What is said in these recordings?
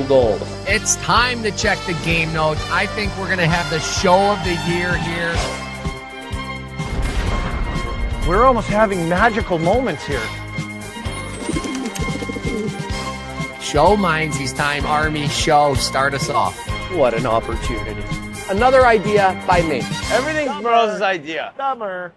goals. It's time to check the game notes. I think we're going to have the show of the year here. We're almost having magical moments here. Show Minzees time, Army. Show. Start us off. What an opportunity. Another idea by me. Everything's Merles' idea. Summer.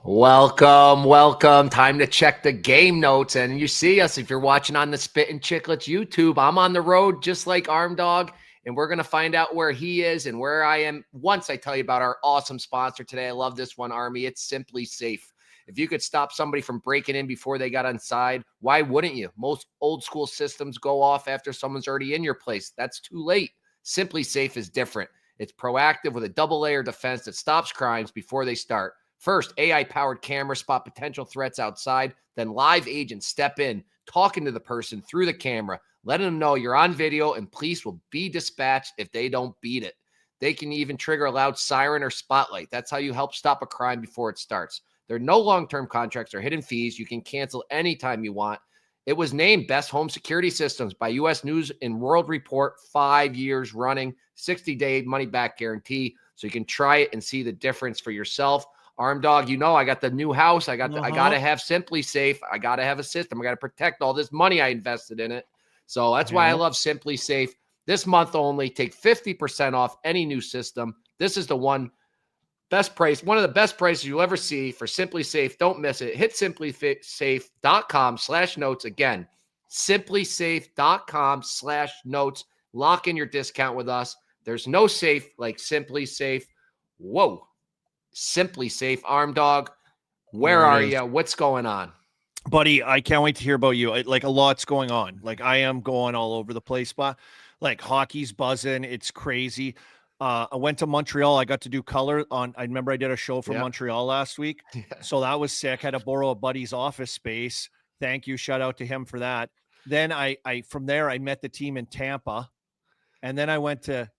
Welcome. Time to check the game notes. And you see us if you're watching on the Spittin' Chicklets YouTube. I'm on the road just like Arm Dog, and we're going to find out where he is and where I am once I tell you about our awesome sponsor today. I love this one, Army. It's Simply Safe. If you could stop somebody from breaking in before they got inside, why wouldn't you? Most old school systems go off after someone's already in your place. That's too late. Simply Safe is different. It's proactive with a double layer defense that stops crimes before they start. First, AI-powered cameras spot potential threats outside. Then live agents step in, talking to the person through the camera, letting them know you're on video, and police will be dispatched if they don't beat it. They can even trigger a loud siren or spotlight. That's how you help stop a crime before it starts. There are no long-term contracts or hidden fees. You can cancel anytime you want. It was named Best Home Security Systems by U.S. News and World Report 5 years running, 60-day money-back guarantee, so you can try it and see the difference for yourself. Arm Dog, you know I got the new house. I got to have Simply Safe. I got to have a system. I got to protect all this money I invested in it. So that's why I love Simply Safe. This month only, take 50% off any new system. This is the one best price, one of the best prices you'll ever see for Simply Safe. Don't miss it. Hit simplysafe.com/notes. Again, simplysafe.com/notes. Lock in your discount with us. There's no safe like Simply Safe. Whoa. Simply Safe. Arm Dog, where are you? What's going on? Buddy, I can't wait to hear about you. Like, a lot's going on. Like, I am going all over the place, but like hockey's buzzing. It's crazy. I went to Montreal. I got to do color on. I remember I did a show from Montreal last week. Yeah. So that was sick. Had to borrow a buddy's office space. Thank you. Shout out to him for that. Then I from there, I met the team in Tampa. And then I went to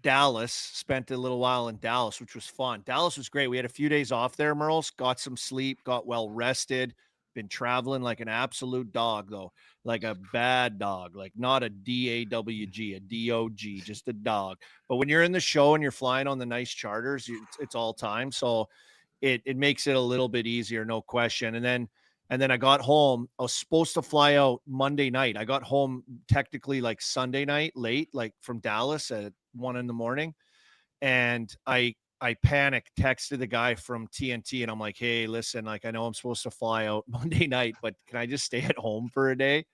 Dallas, spent a little while in Dallas, which was fun. Dallas was great. We had a few days off there, Merles, got some sleep, got well rested, been traveling like an absolute dog, though, like a bad dog, like not a D-A-W-G, a D-O-G, just a dog. But when you're in the show and you're flying on the nice charters, it's all time. So it makes it a little bit easier, no question. And then I got home. I was supposed to fly out Monday night. I got home technically like Sunday night late, like from Dallas at 1 a.m. And I panicked, texted the guy from TNT, and I'm like, hey, listen, like, I know I'm supposed to fly out Monday night, but can I just stay at home for a day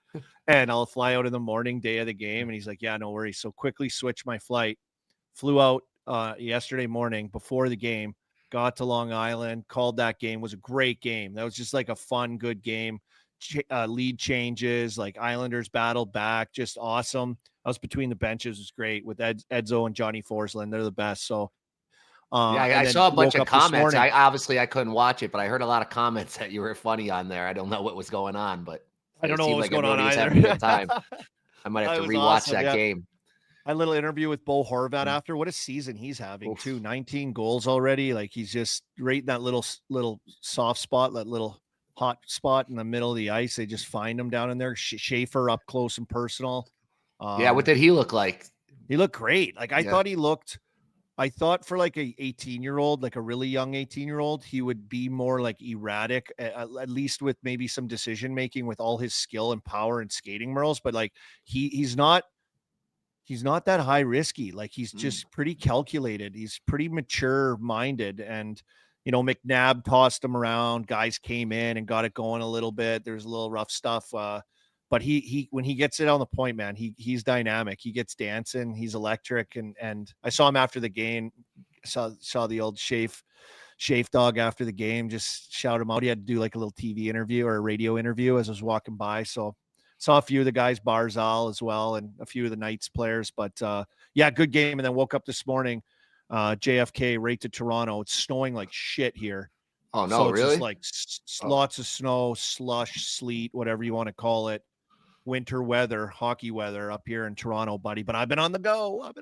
and I'll fly out in the morning, day of the game? And he's like, yeah, no worries. So quickly switched my flight, flew out yesterday morning before the game, got to Long Island, called that game. It was a great game. That was just like a fun, good game. Lead changes, like Islanders battled back, just awesome. I was between the benches. It was great with Edzo and Johnny Forsland. They're the best. So I saw a bunch of comments. I couldn't watch it, but I heard a lot of comments that you were funny on there. I don't know what was going on, but I don't know what was going on either. Having a good time. I might have to rewatch that game. I had a little interview with Bo Horvat after. What a season he's having too. 19 goals already. Like, he's just right in that little soft spot, that little hot spot in the middle of the ice. They just find him down in there. Schaefer up close and personal. What did he look like? He looked great. Like, I thought for like a 18-year-old, like a really young 18-year-old, he would be more like erratic, at least with maybe some decision-making with all his skill and power and skating, Merles. But like, he's not that high risky. Like, he's just pretty calculated. He's pretty mature minded. And, you know, McNabb tossed him around. Guys came in and got it going a little bit. There's a little rough stuff. But he when he gets it on the point, man, he's dynamic. He gets dancing. He's electric. And I saw him after the game. Saw the old Shafe dog after the game. Just shout him out. He had to do like a little TV interview or a radio interview as I was walking by. So saw a few of the guys, Barzal as well, and a few of the Knights players. But yeah, good game. And then woke up this morning, JFK right to Toronto. It's snowing like shit here. Oh no, so it's really? Just like lots of snow, slush, sleet, whatever you want to call it. Winter weather, hockey weather up here in Toronto, buddy. But I've been on the go. Baby. I've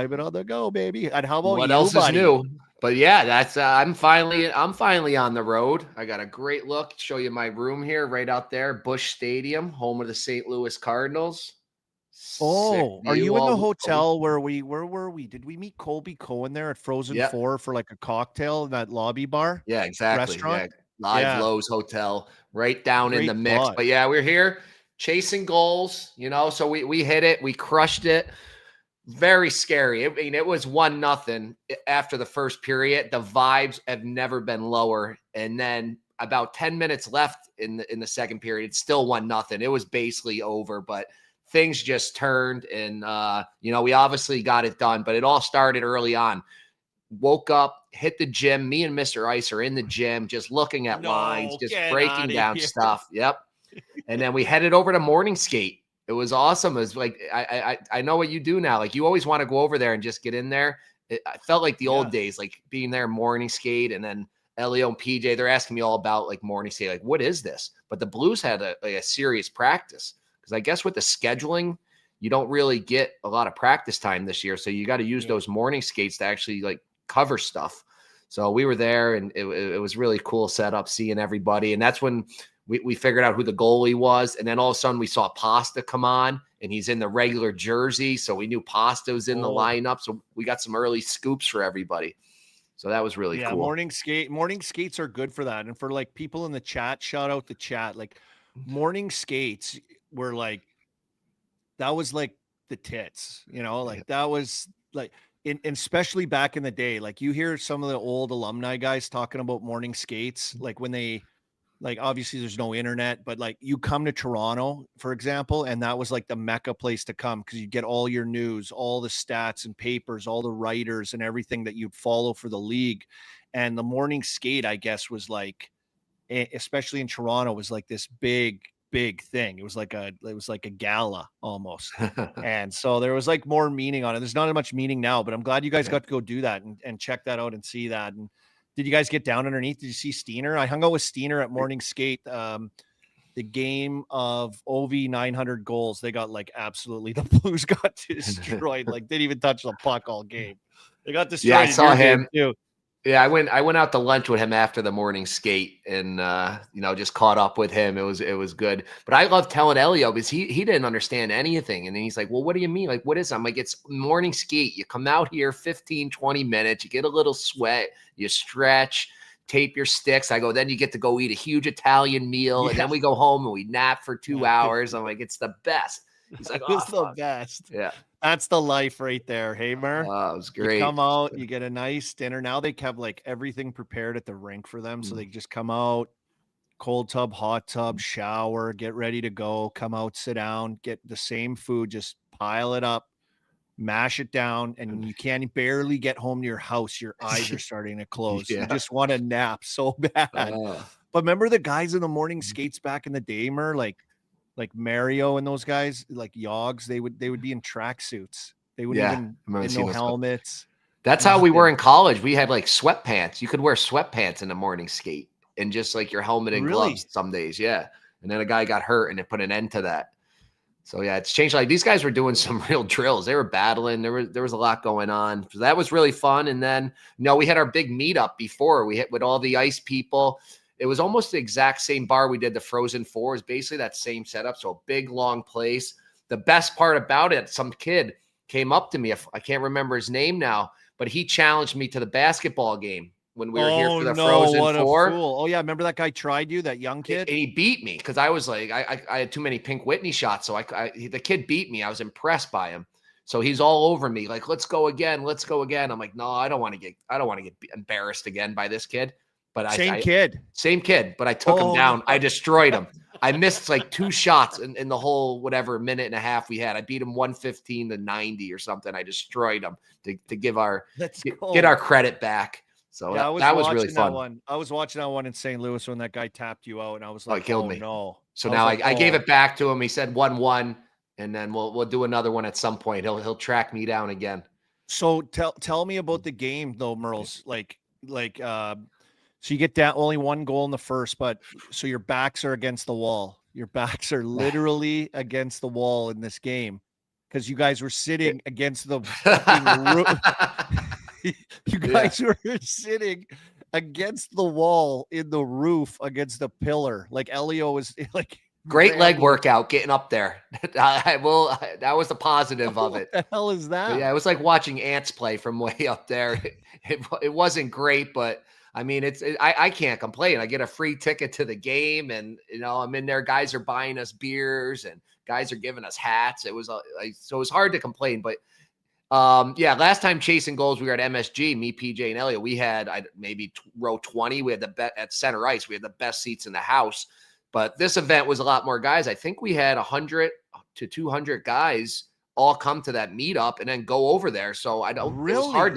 been on the go, baby. And how about what you, else buddy? is new? But yeah, that's I'm finally on the road. I got a great look. Show you my room here, right out there, Busch Stadium, home of the St. Louis Cardinals. Sick Oh, are view you in all the the way. hotel where were we? Did we meet Colby Cohen there at Frozen Yep. 4 for like a cocktail in that lobby bar Yeah, exactly. restaurant? Yeah. Live Yeah, Lowe's Hotel, right down in the great mix. spot. But yeah, we're here chasing goals, so we hit it, we crushed it. Very scary. I mean, it was 1-0 after the first period. The vibes have never been lower. And then about 10 minutes left in the second period, it's still 1-0. It was basically over, but things just turned and we obviously got it done, but it all started early on. Woke up, hit the gym. Me and Mr. Ice are in the gym, just looking at lines, No, just get breaking outta down here. stuff. Yep. And then we headed over to morning skate. It was awesome. It was like I know what you do now. Like you always want to go over there and just get in there. I felt like the old Yeah. days, like being there morning skate, and then Elio and PJ. They're asking me all about like morning skate. Like, what is this? But the Blues had a serious practice because I guess with the scheduling, you don't really get a lot of practice time this year. So you got to use those morning skates to actually like cover stuff. So we were there, and it was really cool setup, seeing everybody, and that's when we figured out who the goalie was. And then all of a sudden we saw Pasta come on, and he's in the regular jersey. So we knew Pasta was in the lineup. So we got some early scoops for everybody. So that was really cool. Morning skates are good for that. And for like people in the chat, shout out the chat. Like morning skates were like, that was like the tits, like that was like, especially back in the day, like you hear some of the old alumni guys talking about morning skates, like when they, like obviously there's no internet, but like you come to Toronto, for example, and that was like the Mecca place to come because you get all your news, all the stats and papers, all the writers and everything that you'd follow for the league. And the morning skate, I guess, was like, especially in Toronto, was like this big thing. It was like a gala almost. And so there was like more meaning on it. There's not as much meaning now, but I'm glad you guys got to go do that and check that out and see that. And did you guys get down underneath? Did you see Steiner? I hung out with Steiner at morning skate. The game of OV 900 goals, they got like absolutely, the Blues got destroyed. Like didn't even touch the puck all game. They got destroyed. Yeah, I saw him too. Yeah, I went out to lunch with him after the morning skate, and just caught up with him. It was good. But I love telling Elio because he didn't understand anything. And then he's like, well, what do you mean? Like, what is it? I'm like, it's morning skate. You come out here 15, 20 minutes, you get a little sweat, you stretch, tape your sticks. I go, then you get to go eat a huge Italian meal, and then we go home and we nap for 2 hours. I'm like, it's the best. He's like, it's the best. Yeah. That's the life right there. Hey, Mer. Oh, it was great. You come out, you get a nice dinner. Now they have like everything prepared at the rink for them. So they just come out, cold tub, hot tub, shower, get ready to go, come out, sit down, get the same food, just pile it up, mash it down, and you can barely get home to your house. Your eyes are starting to close. You just want to nap so bad. But remember the guys in the morning skates back in the day, Mer, like Mario and those guys, like Yogs, they would be in tracksuits. They wouldn't even no helmets. That's how we were in college. We had like sweatpants. You could wear sweatpants in the morning skate and just like your helmet and gloves some days. Yeah. And then a guy got hurt and it put an end to that. So yeah, it's changed. Like these guys were doing some real drills. They were battling. There was a lot going on. So that was really fun. And then, we had our big meetup before we hit with all the ice people. It was almost the exact same bar we did the Frozen 4. Is basically that same setup. So a big, long place. The best part about it, some kid came up to me. I can't remember his name now, but he challenged me to the basketball game when we were here for the Frozen 4. Oh, yeah. Remember that guy tried you, that young kid? And he beat me because I was like, I had too many Pink Whitney shots. So the kid beat me. I was impressed by him. So he's all over me. Like, let's go again. Let's go again. I'm like, no, I don't want to get embarrassed again by this kid. But same kid, but I took him down. I destroyed him. I missed like 2 shots in the whole minute and a half we had. I beat him 115 to 90 or something. I destroyed him to give get our credit back. So that was really fun. I was watching that one in St. Louis when that guy tapped you out, and I was like, killed me. No. So now I gave it back to him. He said 1-1, and then we'll do another one at some point. He'll track me down again. So tell me about the game though, Merles. So you get down only 1 goal in the first, but so your backs are against the wall. Your backs are literally against the wall in this game because you guys were sitting against the fucking roof. You guys were sitting against the wall in the roof against the pillar. Like Elio was like Great leg barely- workout getting up there. That was the positive of it. What the hell is that? But yeah, it was like watching ants play from way up there. It wasn't great, but I mean, I can't complain. I get a free ticket to the game, and I'm in there. Guys are buying us beers, and guys are giving us hats. It was so it was hard to complain. But last time chasing goals, we were at MSG. Me, PJ, and Elliot. We had maybe row 20. We had at center ice. We had the best seats in the house. But this event was a lot more guys. I think we had 100 to 200 guys all come to that meetup and then go over there. So it was hard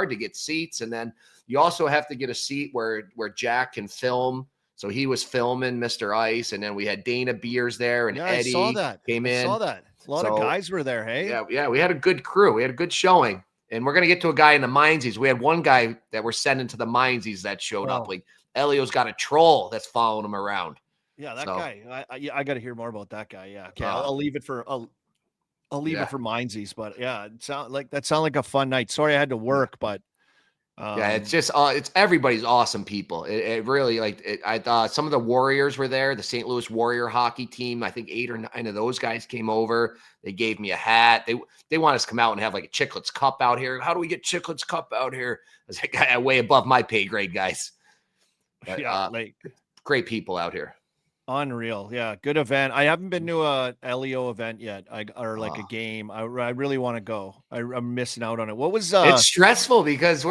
to get seats. And then you also have to get a seat where Jack can film. So he was filming Mr. Ice, and then we had Dana Beers there, and Eddie came in. I saw that. A lot of guys were there. Hey, yeah, we had a good crew. We had a good showing, and we're gonna get to a guy in the Minzees. We had one guy that we're sending to the Minzees that showed up. Like Elio's got a troll that's following him around. Yeah, that guy. I got to hear more about that guy. Yeah, okay, I'll leave it for I'll leave it for Minzees. But yeah, it sounded like a fun night. Sorry, I had to work, but. It's just it's everybody's awesome people. It really I thought some of the Warriors were there, the St. Louis Warrior hockey team. I think 8 or 9 of those guys came over. They gave me a hat. They want us to come out and have like a Chicklets Cup out here. How do we get Chicklets Cup out here? I was like, way above my pay grade, guys. But, great people out here. Unreal. Yeah. Good event. I haven't been to a Elio event yet. A game. I really want to go. I'm missing out on it. What was it's stressful because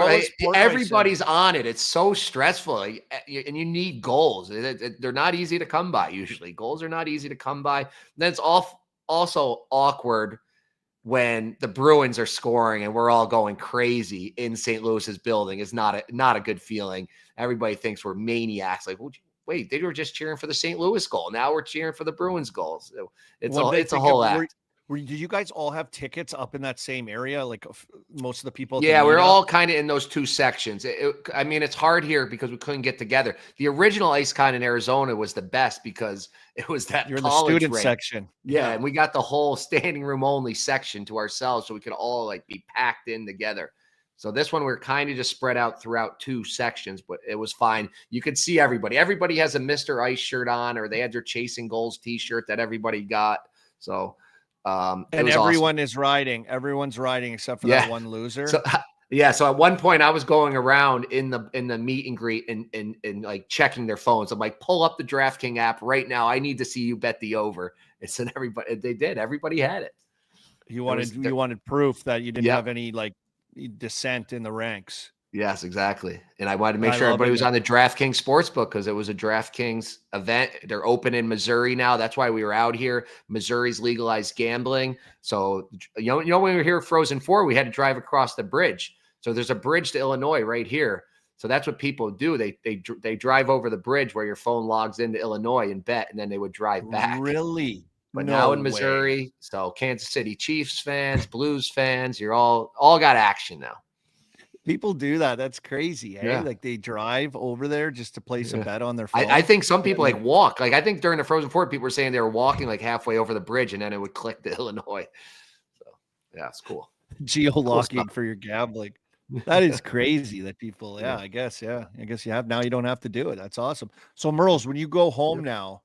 everybody's on it. It's so stressful. And you need goals. They're not easy to come by usually. Goals are not easy to come by. Then it's also awkward when the Bruins are scoring and we're all going crazy in St. Louis's building. Is not a good feeling. Everybody thinks we're maniacs. Like, wait, they were just cheering for the St. Louis goal. Now we're cheering for the Bruins goals. So it's a whole act. Did you guys all have tickets up in that same area? Like most of the people? Yeah, we're all kind of in those two sections. I mean, it's hard here because we couldn't get together. The original IceCon in Arizona was the best because it was that you're in the student section. Yeah, and we got the whole standing room only section to ourselves, so we could all be packed in together. So this one, we're kind of just spread out throughout 2 sections, but it was fine. You could see everybody. Everybody has a Mr. Ice shirt on, or they had their Chasing Goals t-shirt that everybody got. So, and everyone is riding. Everyone's riding except for that one loser. So at one point I was going around in the meet and greet and like checking their phones. I'm like, pull up the DraftKings app right now. I need to see you bet the over. And so they did. Everybody had it. You wanted proof that you didn't have any descent in the ranks. Yes, exactly. And I wanted to make sure everybody was on the DraftKings Sportsbook because it was a DraftKings event. They're open in Missouri now. That's why we were out here. Missouri's legalized gambling. So, when we were here at Frozen 4, we had to drive across the bridge. So there's a bridge to Illinois right here. So that's what people do. They drive over the bridge where your phone logs into Illinois and bet, and then they would drive back. Really? But now in Missouri, so Kansas City Chiefs fans, Blues fans, you're all got action now. People do that. That's crazy. Eh? Yeah. Like they drive over there just to place a bet on their phone. I think some people walk. I think during the Frozen Four, people were saying they were walking halfway over the bridge and then it would click to Illinois. So yeah, it's cool. Geo-locking for your gambling. That is crazy that people, I guess you have now. You don't have to do it. That's awesome. So Merles, when you go home now,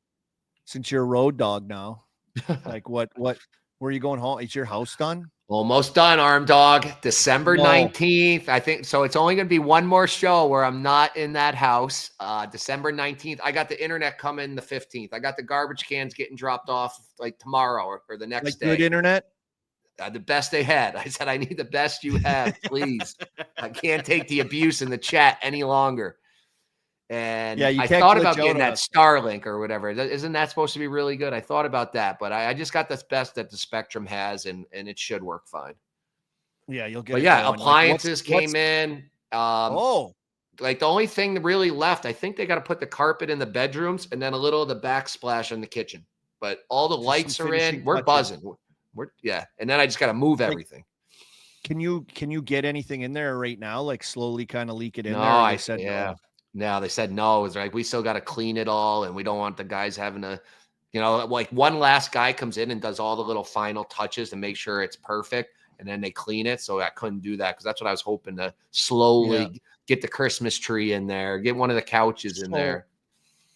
since you're a road dog now, where are you going home? Is your house done? Almost done, Arm Dog. December 19th. I think so. It's only going to be one more show where I'm not in that house. December 19th. I got the internet coming the 15th. I got the garbage cans getting dropped off tomorrow or the next day. Good internet? The best they had. I said, I need the best you have, please. I can't take the abuse in the chat any longer. And I thought about getting that Starlink or whatever. Isn't that supposed to be really good? I thought about that, but I just got the best that the Spectrum has, and it should work fine. Yeah, you'll get. But appliances came in. The only thing that really left, I think they got to put the carpet in the bedrooms and then a little of the backsplash in the kitchen. But all the lights are in. We're buzzing. And then I just got to move everything. Can you get anything in there right now? Slowly kind of leak it in there. I said no. No, they said no. It's we still got to clean it all, and we don't want the guys having to, one last guy comes in and does all the little final touches to make sure it's perfect, and then they clean it. So I couldn't do that because that's what I was hoping to slowly get the Christmas tree in there, get one of the couches in there.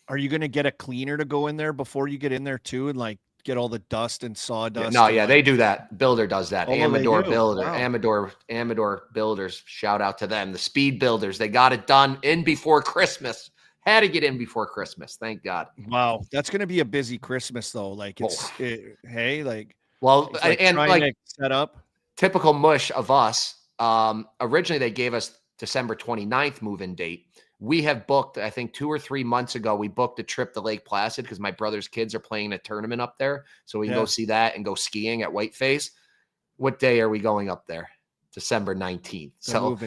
Are you going to get a cleaner to go in there before you get in there too, and like get all the dust and sawdust? They do that. Builder does that. Amador Builder, wow. Amador Builders. Shout out to them. The Speed Builders. They got it done in before Christmas. Had to get in before Christmas. Thank God. Wow, that's going to be a busy Christmas though. Like set up. Typical mush of us. Originally they gave us December 29th move-in date. We have booked, I think 2 or 3 months ago, we booked a trip to Lake Placid because my brother's kids are playing a tournament up there. So we can go see that and go skiing at Whiteface. What day are we going up there? December 19th. So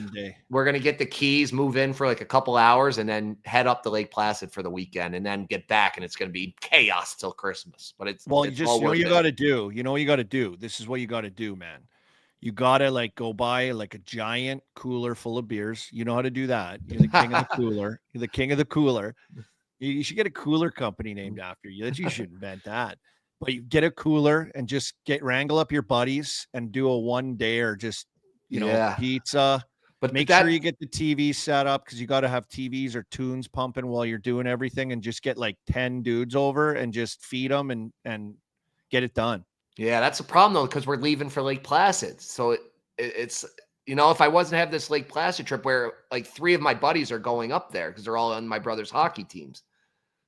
we're going to get the keys, move in for like a couple hours, and then head up to Lake Placid for the weekend and then get back. And it's going to be chaos till Christmas. But it's you know what you got to do. You know what you got to do. This is what you got to do, man. You got to like go buy like a giant cooler full of beers. You know how to do that. You're the king of the cooler. You're the king of the cooler. You should get a cooler company named after you. You should invent that. But you get a cooler and just wrangle up your buddies and do a one day or just, pizza. But make sure you get the TV set up because you got to have TVs or tunes pumping while you're doing everything, and just get like 10 dudes over and just feed them and get it done. Yeah, that's the problem though, because we're leaving for Lake Placid. So it's if I wasn't have this Lake Placid trip where like 3 of my buddies are going up there because they're all on my brother's hockey teams.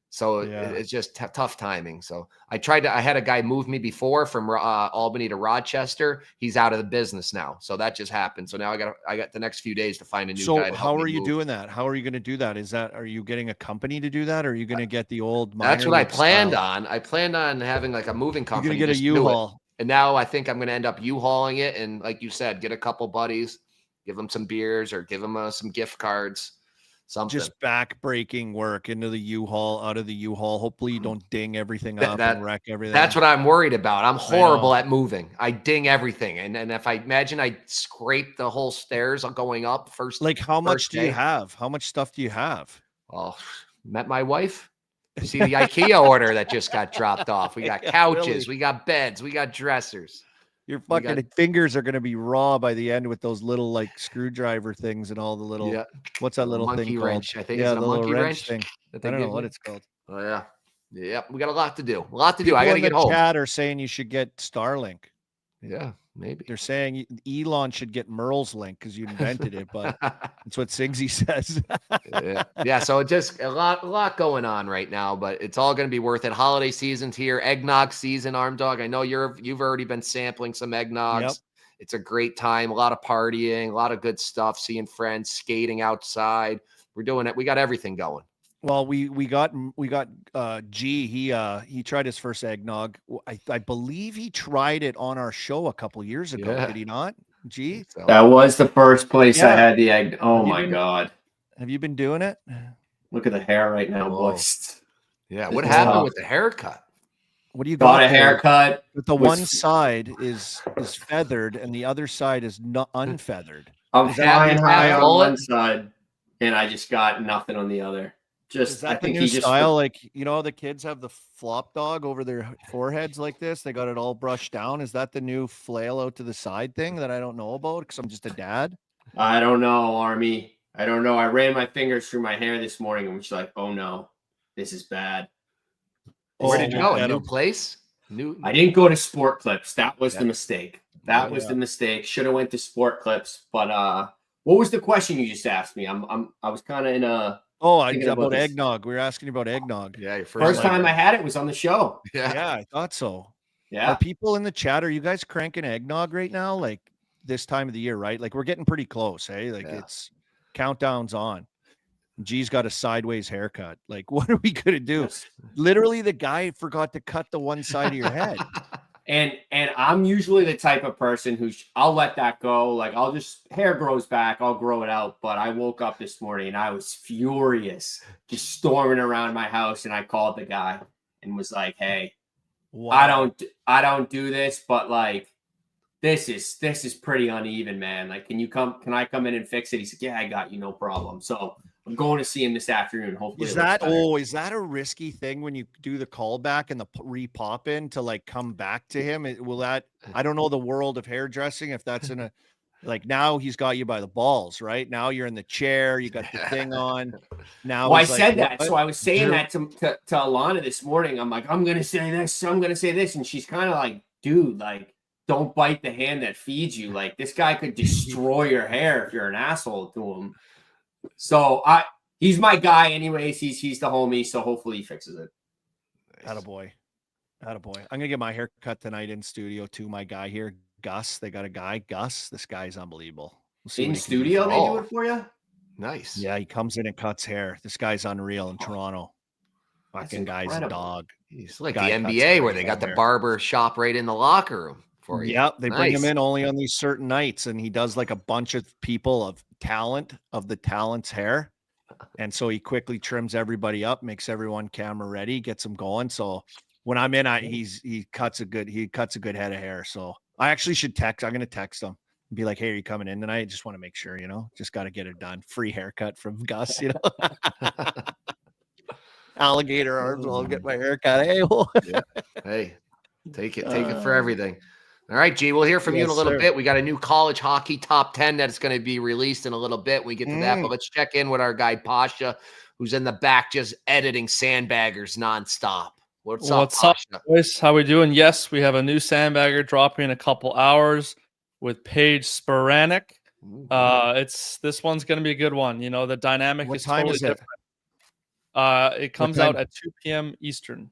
So it's just tough timing. So I had a guy move me before from Albany to Rochester. He's out of the business now. So that just happened. So now I got the next few days to find a new guy. So how are you doing that? How are you going to do that? Are you getting a company to do that? Or are you going to get the old That's what I planned on. I planned on having like a moving company. You're going to get a U-Haul. And now I think I'm going to end up U-Hauling it. And like you said, get a couple buddies, give them some beers or give them some gift cards. Something. Just back-breaking work into the U-Haul, out of the U-Haul. Hopefully you don't ding everything up and wreck everything. That's what I'm worried about. I'm horrible at moving. I ding everything. And if I imagine I scrape the whole stairs going up first. Like how much do you have? How much stuff do you have? Oh, met my wife. You see the IKEA order that just got dropped off. We got couches. We got beds. We got dressers. Your fucking fingers are going to be raw by the end with those little like screwdriver things and all the little, what's that little thing wrench? called? I think it's a monkey wrench thing. I don't know what it's called. Oh yeah. Yeah. We got a lot to do. I got to get home. Chat are saying you should get Starlink. Yeah, maybe. They're saying Elon should get Merles link because you invented it, but that's what Sigsy says. Yeah. So it just a lot going on right now, but it's all going to be worth it. Holiday season's here, eggnog season, Arm Dog. I know you've already been sampling some eggnogs. Yep. It's a great time, a lot of partying, a lot of good stuff, seeing friends, skating outside. We're doing it. We got everything going. Well, we got G. He tried his first eggnog. I believe he tried it on our show a couple years ago. Yeah. Did he not? G. That was the first place I had the egg. Oh my God! Have you been doing it? Look at the hair right now, boys. Yeah. What happened with the haircut? What do you got? Got a haircut. But the one side is feathered and the other side is not unfeathered. I'm flying high on one side, and I just got nothing on the other. Is that the new style? Like, the kids have the flop dog over their foreheads like this. They got it all brushed down. Is that the new flail out to the side thing that I don't know about because I'm just a dad? I don't know, Army. I don't know. I ran my fingers through my hair this morning and was like, oh no, this is bad. Where did you go? A new place? I didn't go to Sport Clips. That was the mistake. That was the mistake. Should have went to Sport Clips. But what was the question you just asked me? I was kind of in a about eggnog. We were asking you about eggnog. Yeah, your first time I had it was on the show. Yeah, I thought so. Yeah. Are people in the chat? Are you guys cranking eggnog right now? Like this time of the year, right? Like we're getting pretty close, hey? Like it's countdown's on. G's got a sideways haircut. Like, what are we gonna do? Literally, the guy forgot to cut the one side of your head. And I'm usually the type of person who I'll let that go. Like hair grows back, I'll grow it out. But I woke up this morning and I was furious, just storming around my house. And I called the guy and was like, "Hey, wow. I don't do this, but like, this is pretty uneven, man. Like, can I come in and fix it?" He said, "Yeah, I got you, no problem." So I'm going to see him this afternoon. Hopefully, Is that a risky thing when you do the callback and the re-pop in to like come back to him? Will that? I don't know the world of hairdressing if that's in a like now he's got you by the balls, right? Now you're in the chair, you got the thing on. Now, well, I he's like, said that, what? so I was saying that to Alana this morning. I'm like, I'm gonna say this, and she's kind of like, dude, like, don't bite the hand that feeds you. Like, this guy could destroy your hair if you're an asshole to him. So he's my guy anyways. He's the homie, so hopefully he fixes it. Attaboy. I'm gonna get my hair cut tonight in studio too. My guy here, Gus. They got a guy, Gus. This guy's unbelievable. In studio, they do it for you. Nice. Yeah, he comes in and cuts hair. This guy's unreal in Toronto. Fucking guy's a dog. He's like the NBA where they got the barber shop right in the locker room for you. Yeah, they bring him in only on these certain nights, and he does like a bunch of people of the talent's hair. And so he quickly trims everybody up, makes everyone camera ready, gets them going. So when I'm in, he cuts a good head of hair. So I actually should text. I'm gonna text him and be like, "Hey, are you coming in tonight? Just want to make sure, just got to get it done. Free haircut from Gus, Alligator arms. I'll get my haircut. Hey, yeah. Hey, take it for everything. All right, G, we'll hear from you in a little bit. We got a new college hockey top 10 that's going to be released in a little bit. We get to that, but let's check in with our guy Pasha, who's in the back just editing sandbaggers nonstop. What's up, boys? How we doing? Yes, we have a new sandbagger dropping in a couple hours with Paige Spiranek. This one's going to be a good one. The dynamic is totally different. It comes out at 2 p.m. Eastern.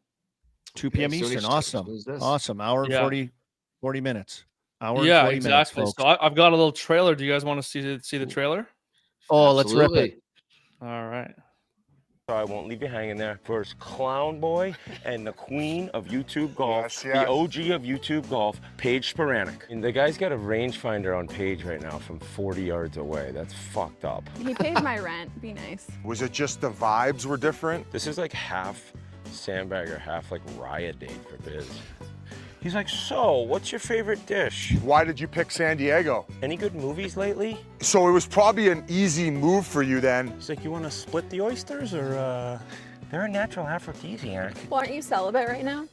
2 p.m. Eastern. Awesome. Hour and 40 minutes. Yeah, exactly. Minutes, so I've got a little trailer. Do you guys want to see the trailer? Oh, let's rip it. All right. So I won't leave you hanging there. First, Clown Boy and the queen of YouTube golf, the OG of YouTube golf, Paige Spiranek. And the guy's got a rangefinder on Paige right now from 40 yards away. That's fucked up. He pays my rent. Be nice. Was it just the vibes were different? This is like half sandbagger, half like riot date for Biz. He's like, so, what's your favorite dish? Why did you pick San Diego? Any good movies lately? So it was probably an easy move for you then. He's like, you want to split the oysters or, they're a natural aphrodisiac. Well, aren't you celibate right now?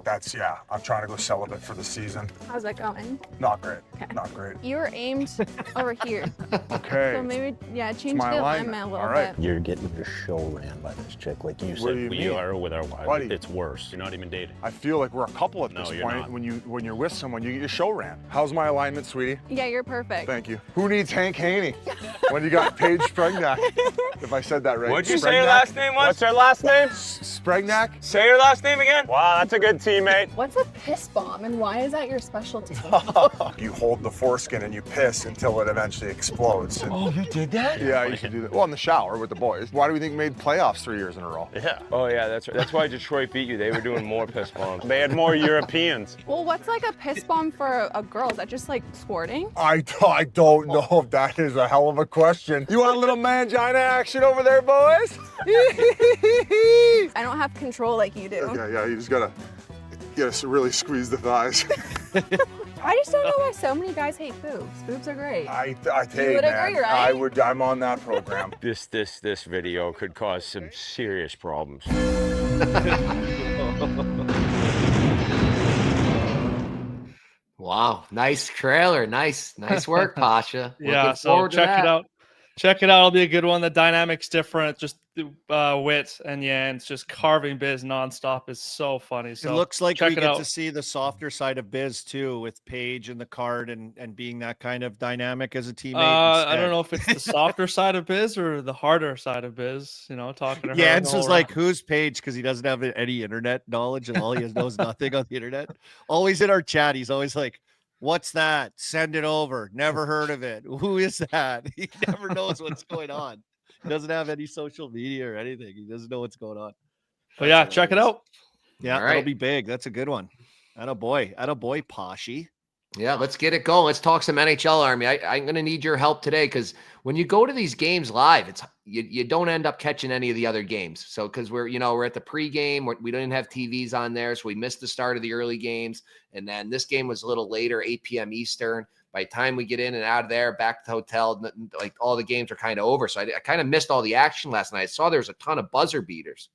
I'm trying to go celibate for the season. How's that going? Not great. Okay. Not great. You were aimed over here. Okay. So maybe, change the alignment a little bit. You're getting your show ran by this chick. Like you What do said, you we mean? are with our wives. Buddy. It's worse. You're not even dating. I feel like we're a couple at No, this you're point. not. When you're with someone, you get your show ran. How's my alignment, sweetie? Yeah, you're perfect. Thank you. Who needs Hank Haney when you got Paige Spiranek? If I said that right. What'd you say your last name was? What's her last name? Spiranek? Say your last name again. Wow, that's a good teammate. What's a piss bomb and why is that your specialty? You hold the foreskin and you piss until it eventually explodes. And Oh, you did that? yeah, I used to do that. Well, in the shower with the boys. Why do we think we made playoffs 3 years in a row? Yeah. Oh, yeah, that's right. That's why Detroit beat you. They were doing more piss bombs. They had more Europeans. Well, what's like a piss bomb for a girl? Is that just like squirting? I don't know if that is a hell of a question. You want a little mangina action over there, boys? I don't have control like you do. Yeah, you just gotta really squeeze the thighs. I just don't know why so many guys hate boobs. Boobs are great. I You would agree, right? I'm on that program. This video could cause some serious problems. Wow, nice trailer. Nice work, Pasha. Yeah, so check it out. Check it out. It'll be a good one. The dynamic's different. Just wit and it's just carving Biz nonstop is so funny. So it looks like we get out. to see the softer side of Biz too, with Paige and the card and being that kind of dynamic as a teammate. I don't know if it's the softer side of Biz or the harder side of Biz. Talking to her. Yeah, it's just like, who's Paige? Because he doesn't have any internet knowledge and all he knows nothing on the internet. Always in our chat, he's always like, what's that? Send it over. Never heard of it. Who is that? He never knows what's going on. He doesn't have any social media or anything. He doesn't know what's going on. But yeah, check it out. Yeah, All right. That'll be big. That's a good one. Attaboy, Pashy. Yeah, let's get it going. Let's talk some NHL, Army. I'm going to need your help today because when you go to these games live, it's you don't end up catching any of the other games. So because we're at the pregame, we didn't have TVs on there, so we missed the start of the early games. And then this game was a little later, 8 p.m. Eastern. by the time we get in and out of there, back to the hotel, like all the games are kind of over. So I kind of missed all the action last night. I saw there was a ton of buzzer beaters.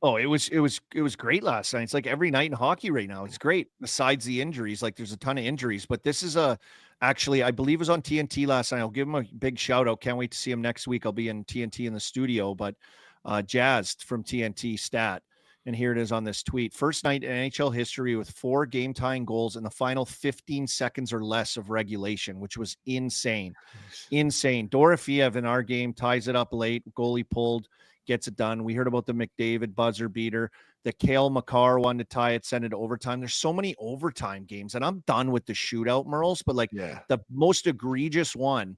Oh, it was great last night. It's like every night in hockey right now. It's great. Besides the injuries, like there's a ton of injuries, but this is actually, I believe it was on TNT last night. I'll give him a big shout out. Can't wait to see him next week. I'll be in TNT in the studio, but Jazzed from TNT stat. And here it is on this tweet. First night in NHL history with 4 game-tying goals in the final 15 seconds or less of regulation, which was insane. Insane. Dorofeev in our game ties it up late. Goalie pulled, gets it done. We heard about the McDavid buzzer beater. The Cale Makar one to tie it, send it to overtime. There's so many overtime games, and I'm done with the shootout, Merles, but like the most egregious one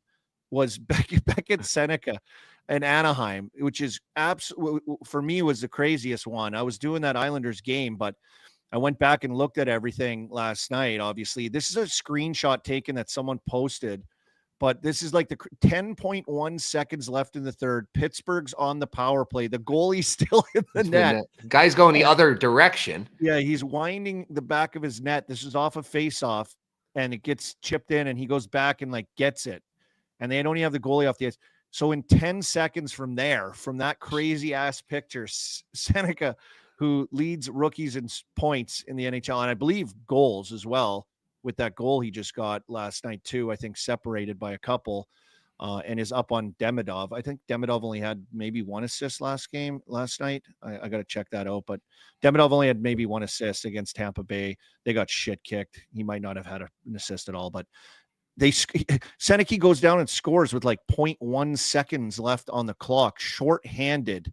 was Beckett Sennecke in Anaheim, which is for me was the craziest one. I was doing that Islanders game, but I went back and looked at everything last night. Obviously, this is a screenshot taken that someone posted, but this is like the 10.1 seconds left in the third. Pittsburgh's on the power play. The goalie's still in the net. Guy's going the other direction. Yeah, he's winding the back of his net. This is off a face-off, and it gets chipped in, and he goes back and like gets it. And they don't even have the goalie off the ice. So in 10 seconds from there, from that crazy ass picture, Sennecke, who leads rookies in points in the NHL, and I believe goals as well, with that goal he just got last night too, I think separated by a couple, and is up on Demidov. I think Demidov only had maybe 1 assist last night. I got to check that out, but Demidov only had maybe 1 assist against Tampa Bay. They got shit kicked. He might not have had an assist at all, but Sennecke goes down and scores with like 0.1 seconds left on the clock, shorthanded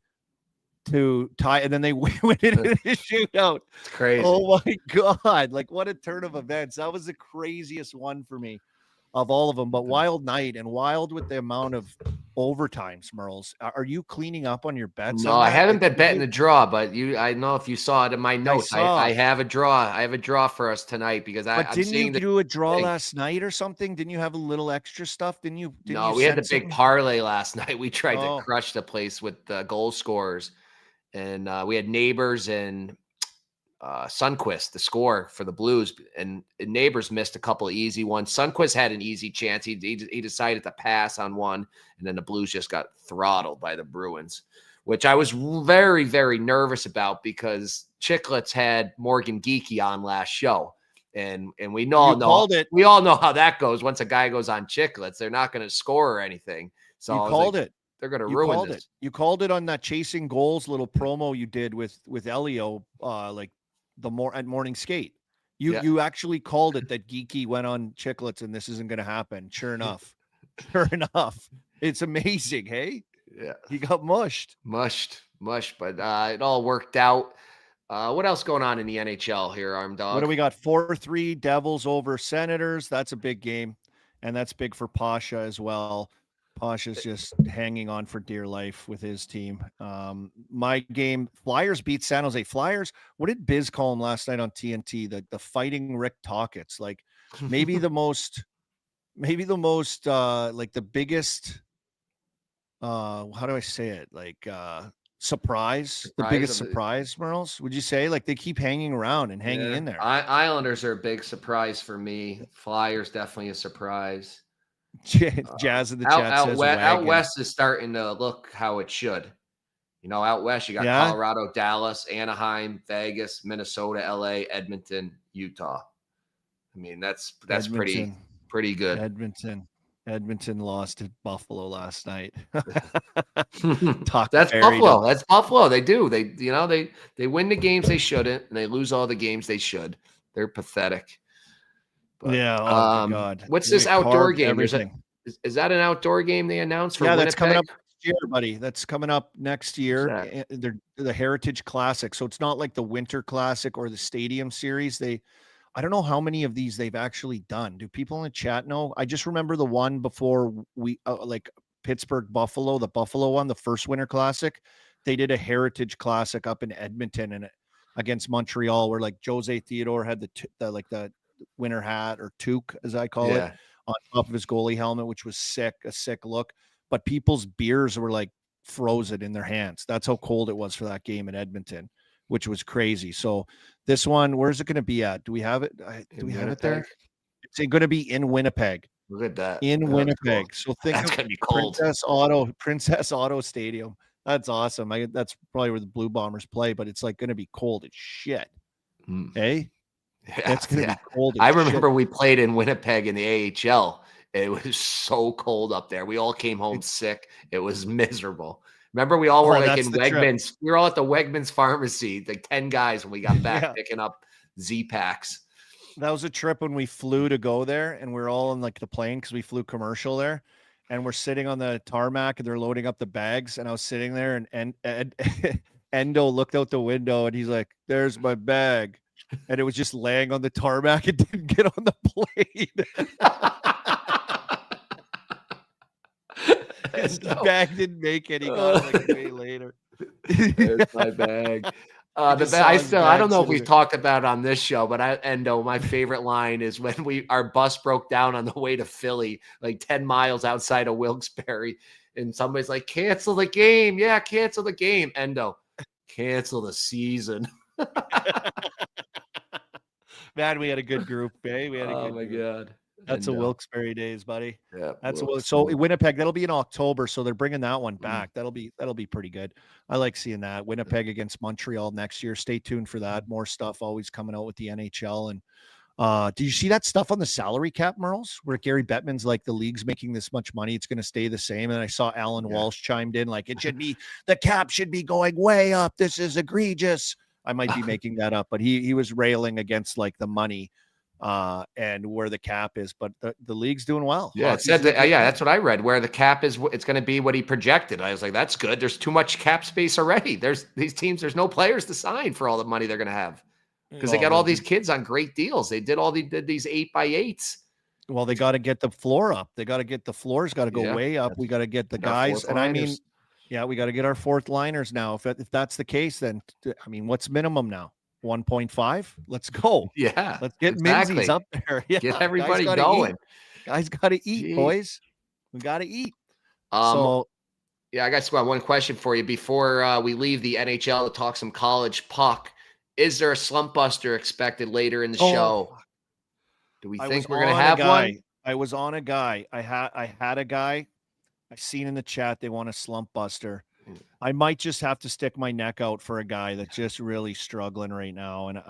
to tie, and then they win it in a shootout. It's crazy. Oh my God. Like, what a turn of events. That was the craziest one for me of all of them, but wild night and wild with the amount of overtimes, Merles. Are you cleaning up on your bets? No, I haven't been betting the draw, but I know if you saw it in my notes, I have a draw. I have a draw for us tonight because didn't you do a draw last night or something? Didn't you have a little extra stuff? No, we had the big parlay last night. We tried to crush the place with goal scorers, and we had Neighbors and Sundqvist, the score for the Blues, and Neighbors missed a couple of easy ones. Sundqvist had an easy chance. He decided to pass on one, and then the Blues just got throttled by the Bruins, which I was very, very nervous about because Chicklets had Morgan Geekie on last show, and we all know how that goes. Once a guy goes on Chicklets, they're not going to score or anything. So you called it. They're going to ruin this. You called it on that Chasing Goals little promo you did with Elio, like at morning skate. You actually called it that Geeky went on Chicklets and this isn't going to happen. Sure enough, it's amazing. Hey, yeah, he got mushed, but it all worked out. What else going on in the NHL here, Arm Dog? What do we got? 4-3 Devils over Senators. That's a big game, and that's big for Pasha as well. Pasha's just hanging on for dear life with his team. My game, Flyers beat San Jose. Flyers, what did Biz call him last night on TNT? The fighting Rick Tocchet's, like maybe the most, like the biggest, how do I say it? Like surprise, the biggest surprise, Merles, would you say? Like they keep hanging around and hanging in there. Islanders are a big surprise for me. Flyers definitely a surprise. Jazz in the chat says out west is starting to look how it should. Out west, you got Colorado, Dallas, Anaheim, Vegas, Minnesota, LA, Edmonton, Utah. I mean, that's pretty good. Edmonton lost to Buffalo last night. That's Buffalo. That's Buffalo. They do. They win the games they shouldn't, and they lose all the games they should. They're pathetic. But, my God. What's this outdoor game? Is that an outdoor game they announced for Winnipeg? That's coming up next year, buddy. That's coming up next year. They're the Heritage Classic. So it's not like the Winter Classic or the Stadium Series. I don't know how many of these they've actually done. Do people in the chat know? I just remember the one before we like Pittsburgh Buffalo, the Buffalo one, the first Winter Classic. They did a Heritage Classic up in Edmonton and against Montreal, where like Jose Theodore had the winter hat or toque, as I call it, on top of his goalie helmet, which was a sick look. But people's beers were like frozen in their hands. That's how cold it was for that game in Edmonton, which was crazy. So this one, where's it going to be at? Do we have it? Do we have it there? It's going to be in Winnipeg. Look at that. In Winnipeg. Cool. So think that's of gonna be cold. Princess Auto Stadium. That's awesome. That's probably where the Blue Bombers play, but it's like going to be cold as shit. Hey, that's going to be cold. I remember we played in Winnipeg in the AHL. It was so cold up there. We all came home sick. It was miserable. Remember, we all were like in Wegmans. We were all at the Wegmans pharmacy, like 10 guys when we got back picking up Z-Packs. That was a trip when we flew to go there, and we're all on like the plane because we flew commercial there, and we're sitting on the tarmac and they're loading up the bags, and I was sitting there, and Endo looked out the window and he's like, "There's my bag," and it was just laying on the tarmac. It didn't get on the plane. His bag didn't make it. He got it like way later. There's my bag. I don't know if we've talked about it on this show, but Endo, my favorite line is when our bus broke down on the way to Philly, like 10 miles outside of Wilkes-Barre, and somebody's like, "Cancel the game." Yeah, cancel the game. Endo, cancel the season. Man, we had a good group, eh? We had a good my group. God. That's Endo. A Wilkes-Barre days, buddy. Yeah. So Winnipeg, that'll be in October, so they're bringing that one back. That'll be pretty good. I like seeing that. Winnipeg against Montreal next year. Stay tuned for that. More stuff always coming out with the NHL. And do you see that stuff on the salary cap, Merles, where Gary Bettman's like, the league's making this much money, it's going to stay the same? And I saw Alan Walsh chimed in like, the cap should be going way up. This is egregious. I might be making that up, but he was railing against like the money and where the cap is, but the league's doing well. Yeah, it said that, that's what I read, where the cap is. It's going to be what he projected. I was like, that's good. There's too much cap space already. There's these teams, there's no players to sign for all the money they're going to have, because they got all these kids on great deals. They did these 8x8s. Well, they got to get the floor up. They got to get the floors, got to go way up. We got to get the guys. And I mean, we got to get our fourth liners now. If that's the case, then I mean, what's minimum now? 1.5. Let's go. Yeah. Let's get Minzees up there. Yeah. Get everybody going. Guys got to eat, boys. We got to eat. I got one question for you before we leave the NHL to talk some college puck. Is there a slump buster expected later in the show? Do we think we're going to have one? I was on a guy. I had a guy. I've seen in the chat they want a slump buster. I might just have to stick my neck out for a guy that's just really struggling right now. And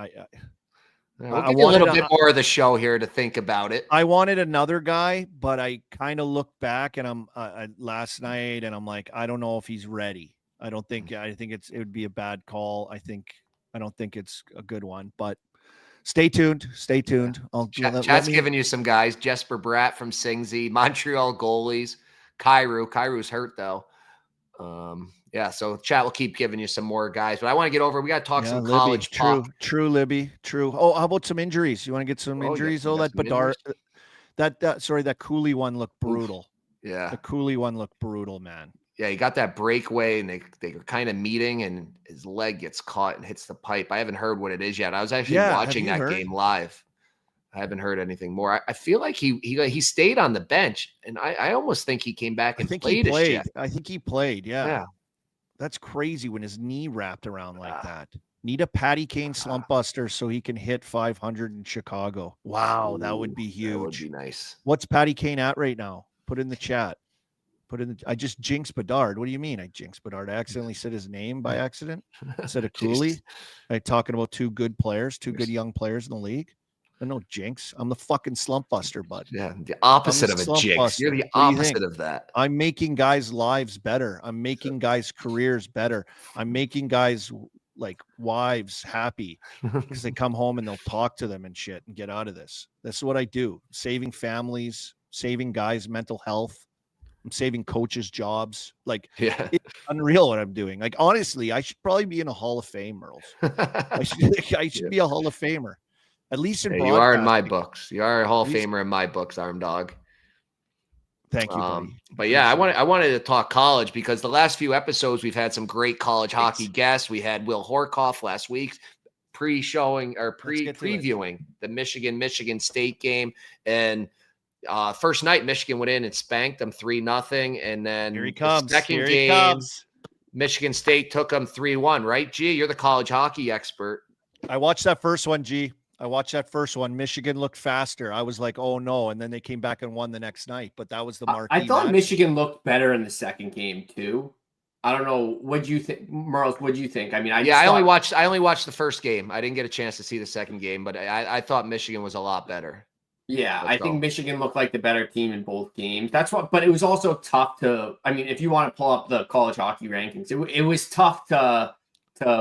we'll give you a little bit more of the show here to think about it. I wanted another guy, but I kind of looked back and I'm last night and I'm like, I don't know if he's ready. I think it would be a bad call. I don't think it's a good one, but stay tuned. Stay tuned. Chat's giving you some guys. Jesper Bratt from Sing Montreal goalies. Kairu's hurt though. So chat will keep giving you some more guys, but I want to get over. We got to talk some Libby, college puck. True, Libby. True. Oh, how about some injuries? You want to get some injuries? That Bedard, that Cooley one looked brutal. Yeah. The Cooley one looked brutal, man. Yeah, he got that breakaway and they were kind of meeting and his leg gets caught and hits the pipe. I haven't heard what it is yet. I was actually watching that game live. I haven't heard anything more. I feel like he stayed on the bench, and I almost think he came back and played. I think he played. Yeah. That's crazy when his knee wrapped around like that. Need a Patty Kane slump buster so he can hit 500 in Chicago. Wow, that would be huge. That would be nice. What's Patty Kane at right now? Put in the chat. I just jinxed Bedard. What do you mean I jinxed Bedard? I accidentally said his name by accident instead of Cooley. I'm talking about two good young players in the league. No jinx. I'm the fucking slump buster, bud. Yeah, the opposite of a jinx. Buster. You're the opposite of that. I'm making guys' lives better. I'm making guys' careers better. I'm making guys' like wives happy because they come home and they'll talk to them and shit and get out of this. This is what I do. Saving families, saving guys' mental health. I'm saving coaches' jobs. Like, it's unreal what I'm doing. Like, honestly, I should probably be in a Hall of Fame, Merles. I should be a Hall of Famer. At least in you are in my books. You are a Hall of Famer in my books, Arm Dog. Thank you, buddy. But yeah, I wanted to talk college because the last few episodes we've had some great college hockey guests. We had Will Horkoff last week, previewing the Michigan State game, and first night Michigan went in and spanked them 3-0, and then here he comes. Second game, Michigan State took them 3-1. Right, G? You're the college hockey expert. I watched that first one, G. I watched that first one. Michigan looked faster. I was like, oh no. And then they came back and won the next night. But that was the marquee I thought match. Michigan looked better in the second game too. I don't know. What do you think, Merles? What do you think? I mean, I only watched the first game. I didn't get a chance to see the second game, but I thought Michigan was a lot better. Yeah, I think Michigan looked like the better team in both games. That's what, but it was also tough to. I mean, if you want to pull up the college hockey rankings, it was tough to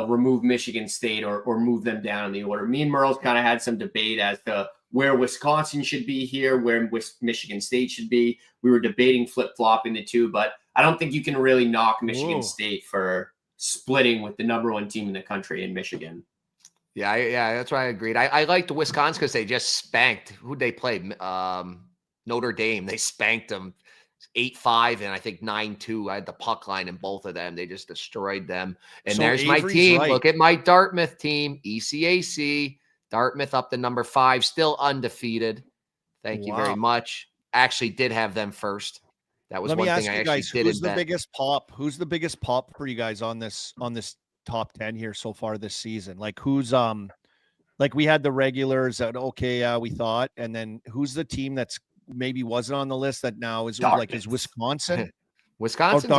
remove Michigan State or move them down in the order. Me and Merles kind of had some debate as to where Wisconsin should be here, where Michigan State should be. We were debating flip-flopping the two, but I don't think you can really knock Michigan State for splitting with the number one team in the country in Michigan. Yeah, that's why I agreed. I liked Wisconsin because they just spanked. Who'd they play? Notre Dame. They spanked them 8-5 and I think 9-2. I had the puck line in both of them. They just destroyed them. And so there's Avery's my team. Right. Look at my Dartmouth team, ECAC. Dartmouth up to number 5, still undefeated. Thank you very much. Actually did have them first. That was one thing I actually did. Who's the biggest pop? Who's the biggest pop for you guys on this top 10 here so far this season? Like who's like we had the regulars that we thought, and then who's the team that's maybe wasn't on the list that now is Dartmouth. Like is Wisconsin? Wisconsin,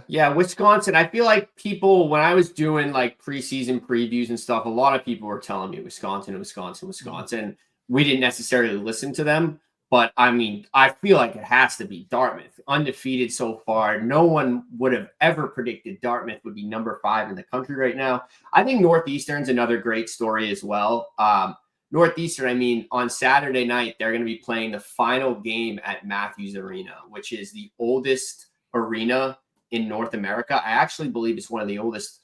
yeah, Wisconsin. I feel like people, when I was doing like preseason previews and stuff, a lot of people were telling me Wisconsin. We didn't necessarily listen to them, but I mean, I feel like it has to be Dartmouth, undefeated so far. No one would have ever predicted Dartmouth would be number 5 in the country right now. I think Northeastern's another great story as well. Northeastern, I mean, on Saturday night, they're going to be playing the final game at Matthews Arena, which is the oldest arena in North America. I actually believe it's one of the oldest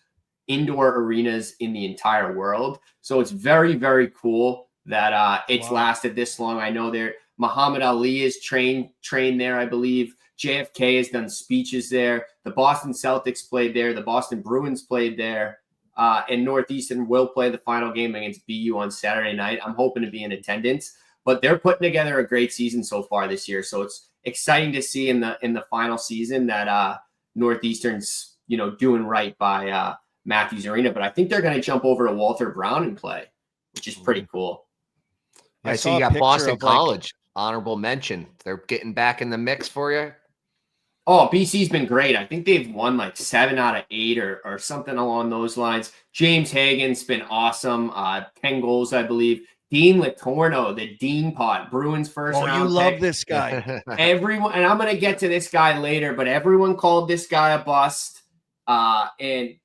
indoor arenas in the entire world. So it's very, very cool that it's lasted this long. I know Muhammad Ali is trained there, I believe. JFK has done speeches there. The Boston Celtics played there. The Boston Bruins played there. And Northeastern will play the final game against BU on Saturday night. I'm hoping to be in attendance, but they're putting together a great season so far this year. So it's exciting to see in the final season that Northeastern's doing right by Matthews Arena. But I think they're going to jump over to Walter Brown and play, which is pretty cool. I see you got Boston College, honorable mention. They're getting back in the mix for you. Oh, BC's been great. I think they've won like 7 out of 8 or something along those lines. James Hagan's been awesome. 10 goals, I believe. Dean Latorno, the Dean Pot, Bruins first round. Oh, you love this guy. Everyone, and I'm going to get to this guy later, but everyone called this guy a bust and,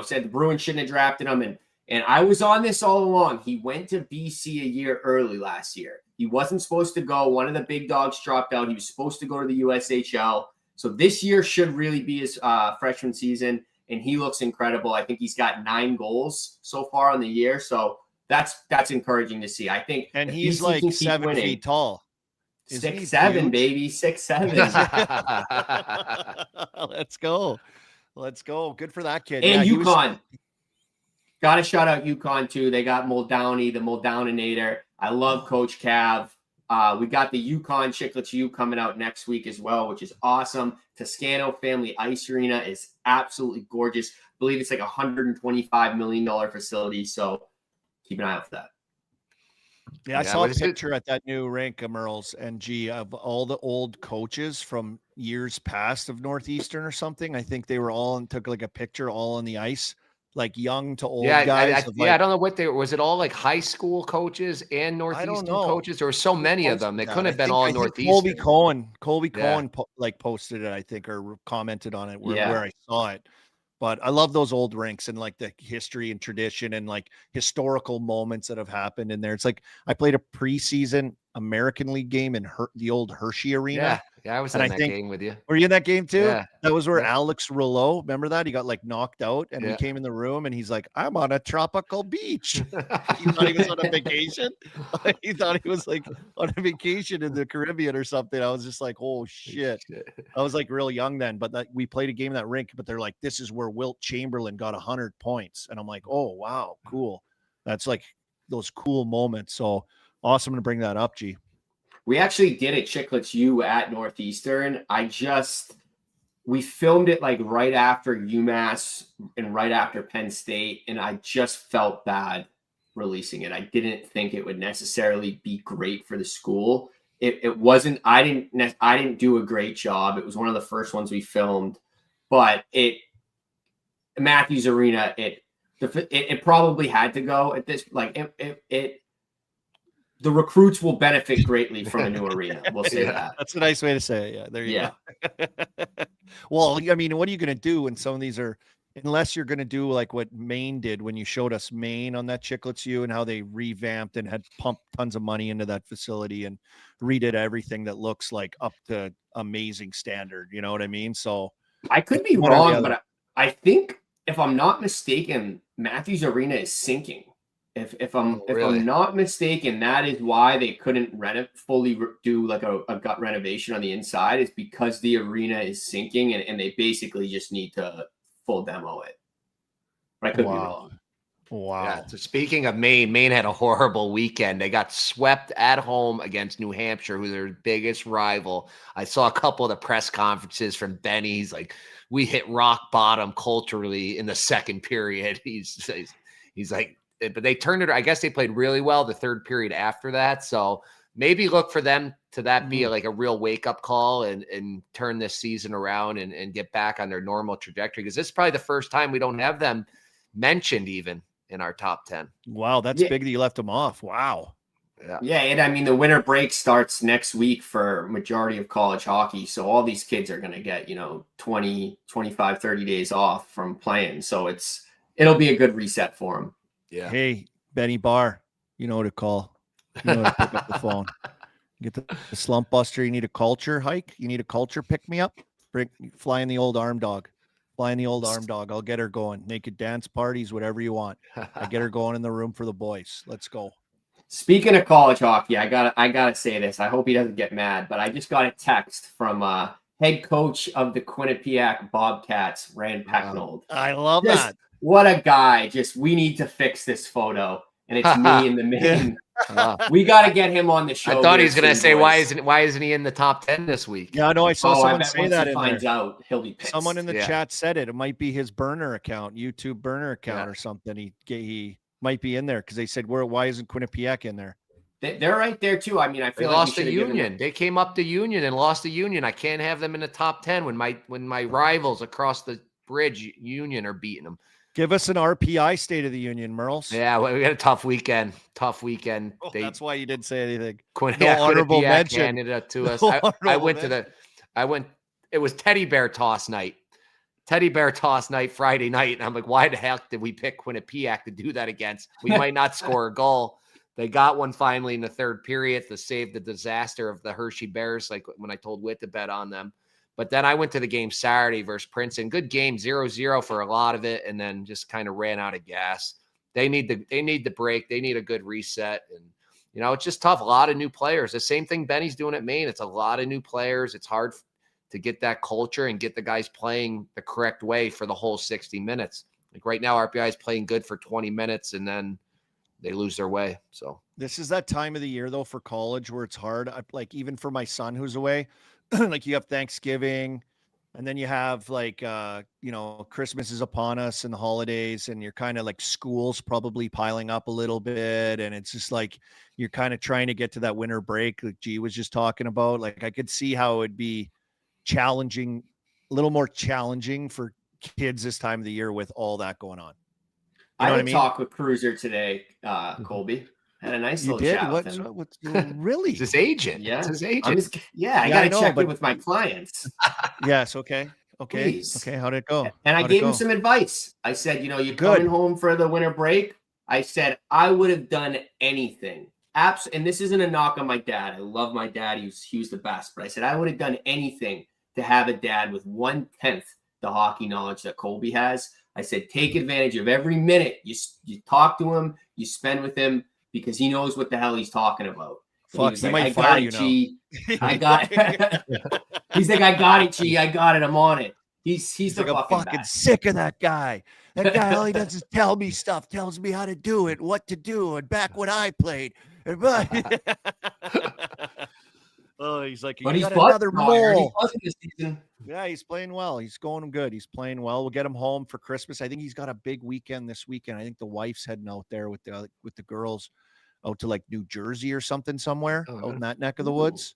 said the Bruins shouldn't have drafted him. And I was on this all along. He went to BC a year early last year. He wasn't supposed to go. One of the big dogs dropped out. He was supposed to go to the USHL. So this year should really be his freshman season, and he looks incredible. I think he's got 9 goals so far on the year. So that's encouraging to see. I think, and he's like 7 feet tall. 6'7", baby, 6'7". Let's go. Good for that kid. And UConn. Got to shout out UConn too. They got Muldowney, the Muldowninator. I love Coach Cav. We got the UConn Chicklets U coming out next week as well, which is awesome. Toscano Family Ice Arena is absolutely gorgeous. I believe it's like a $125 million facility. So keep an eye out for that. Yeah, I saw a picture at that new rink, Merles, and of all the old coaches from years past of Northeastern or something. I think they were all and took like a picture all on the ice. Like young to old guys. I don't know what was it all like high school coaches and Northeastern coaches? There were so many of them. They couldn't have been all Northeastern. Colby Cohen posted it, I think, or commented on it where I saw it. But I love those old rinks and like the history and tradition and like historical moments that have happened in there. It's like I played a preseason American League game in the old Hershey Arena. Yeah, I was in that game with you. Were you in that game too? Yeah. That was where Alex Rouleau, remember that? He got like knocked out and we came in the room and he's like, I'm on a tropical beach. He thought he was on a vacation. He thought he was like on a vacation in the Caribbean or something. I was just like, oh shit. I was like real young then, but we played a game in that rink, but they're like, this is where Wilt Chamberlain got 100 points. And I'm like, oh, wow, cool. That's like those cool moments. So awesome to bring that up, G. We actually did a Chicklets U at Northeastern. We filmed it like right after UMass and right after Penn State, and I just felt bad releasing it. I didn't think it would necessarily be great for the school. It wasn't. I didn't do a great job. It was one of the first ones we filmed, but Matthews Arena. It probably had to go at this. Like the recruits will benefit greatly from a new arena. We'll say that. That's a nice way to say it. Yeah, there you go. Well, I mean, what are you going to do when some of these are, unless you're going to do like what Maine did when you showed us Maine on that Chicklets U and how they revamped and had pumped tons of money into that facility and redid everything that looks like up to amazing standard. You know what I mean? So I could be wrong, but I think if I'm not mistaken, Matthews Arena is sinking. If I'm not mistaken, that is why they couldn't fully do like a gut renovation on the inside, is because the arena is sinking and they basically just need to full demo it. But I could be wrong. Wow. Yeah, so speaking of Maine had a horrible weekend. They got swept at home against New Hampshire, who's their biggest rival. I saw a couple of the press conferences from Benny's, like, we hit rock bottom culturally in the second period. He's like, but they turned it. I guess they played really well the third period after that. So maybe look for them to that be like a real wake up call and turn this season around and get back on their normal trajectory. Because this is probably the first time we don't have them mentioned even in our top 10. Wow. That's big that you left them off. Wow. Yeah. And I mean, the winter break starts next week for majority of college hockey. So all these kids are going to get, 20, 25, 30 days off from playing. So it'll be a good reset for them. Yeah. Hey, Benny Barr, you know what to call. You know what to pick up the phone. Get the slump buster. You need a culture hike. You need a culture pick me up. Fly in the old arm dog. Fly in the old arm dog. I'll get her going. Naked dance parties, whatever you want. I get her going in the room for the boys. Let's go. Speaking of college hockey, I gotta say this. I hope he doesn't get mad, but I just got a text from head coach of the Quinnipiac Bobcats, Rand Pecknold. I love that. What a guy. We need to fix this photo. And it's me in the main. We got to get him on the show. I thought he was going to say, why isn't he in the top 10 this week? Yeah, no, I saw someone say that. He finds out, he'll be pissed. Someone in the chat said it. It might be his burner account, YouTube burner account or something. He might be in there because they said, why isn't Quinnipiac in there? They're right there too. I mean, I feel they lost to Union. They came up to Union and lost to Union. I can't have them in the top 10 when my rivals across the bridge, Union, are beating them. Give us an RPI State of the Union, Merles. Yeah, we had a tough weekend. Oh, that's why you didn't say anything. No honorable mention. Handed it to us. It was Teddy Bear Toss night. Friday night. And I'm like, why the heck did we pick Quinnipiac to do that against? We might not score a goal. They got one finally in the third period to save the disaster of the Hershey Bears, like when I told Whit to bet on them. But then I went to the game Saturday versus Princeton. Good game, 0-0 for a lot of it, and then just kind of ran out of gas. They need the break. They need a good reset. And, it's just tough. A lot of new players. The same thing Benny's doing at Maine. It's a lot of new players. It's hard to get that culture and get the guys playing the correct way for the whole 60 minutes. Like right now, RPI is playing good for 20 minutes, and then they lose their way. So this is that time of the year, though, for college where it's hard. Like even for my son who's away, like you have Thanksgiving and then you have like, Christmas is upon us and the holidays, and you're kind of like school's probably piling up a little bit. And it's just like, you're kind of trying to get to that winter break. Like G was just talking about, like, I could see how it'd be challenging, a little more challenging for kids this time of the year with all that going on. I had a talk with Cruiser today, Colby. Had a nice little chat with him. What's really? It's his agent. Yeah. It's his agent. I got to check in with my clients. Yes. Okay. Please. Okay. How'd it go? And I gave him some advice. I said, you're coming home for the winter break. I said, I would have done anything. And this isn't a knock on my dad. I love my dad. He was the best. But I said, I would have done anything to have a dad with 1/10 the hockey knowledge that Colby has. I said, take advantage of every minute. You talk to him, you spend with him, because he knows what the hell he's talking about. Fuck, he might fire you now. I got it. He's like, I got it, G. I got it. I'm on it. He's like, I'm fucking sick of that guy. That guy, all he does is tell me stuff, tells me how to do it, what to do, and back when I played. Oh, he's like, But you he's got another buzzing mole. this season. Yeah, he's playing well. He's going good. He's playing well. We'll get him home for Christmas. I think he's got a big weekend this weekend. I think the wife's heading out there with the girls out to like New Jersey or something somewhere out in that neck of the woods.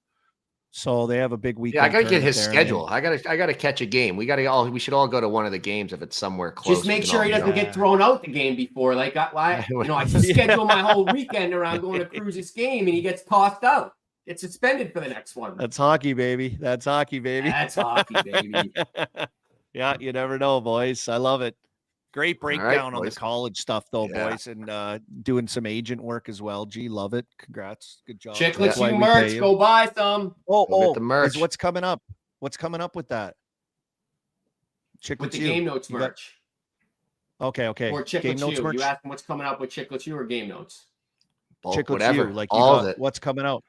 So they have a big weekend. Yeah, I gotta get his there, schedule. I gotta catch a game. We should all go to one of the games if it's somewhere close. Just make sure he doesn't get thrown out the game before. Like I schedule my whole weekend around going to Cruz's game, and he gets tossed out. It's suspended for the next one. That's hockey, baby. That's hockey, baby. That's hockey, baby. Yeah, you never know, boys. I love it. Great breakdown on the boys. college stuff, though, boys, and doing some agent work as well. Gee, love it. Congrats. Good job. Chicklets, you merch. Go buy some. Get the merch. What's coming up? What's coming up with that? Chicklets, with the game notes merch. Okay. Or Chicklets game notes you. merch. You asked them what's coming up with Chicklets you or game notes. Chicklets whatever. you. Like all of it. What's coming out?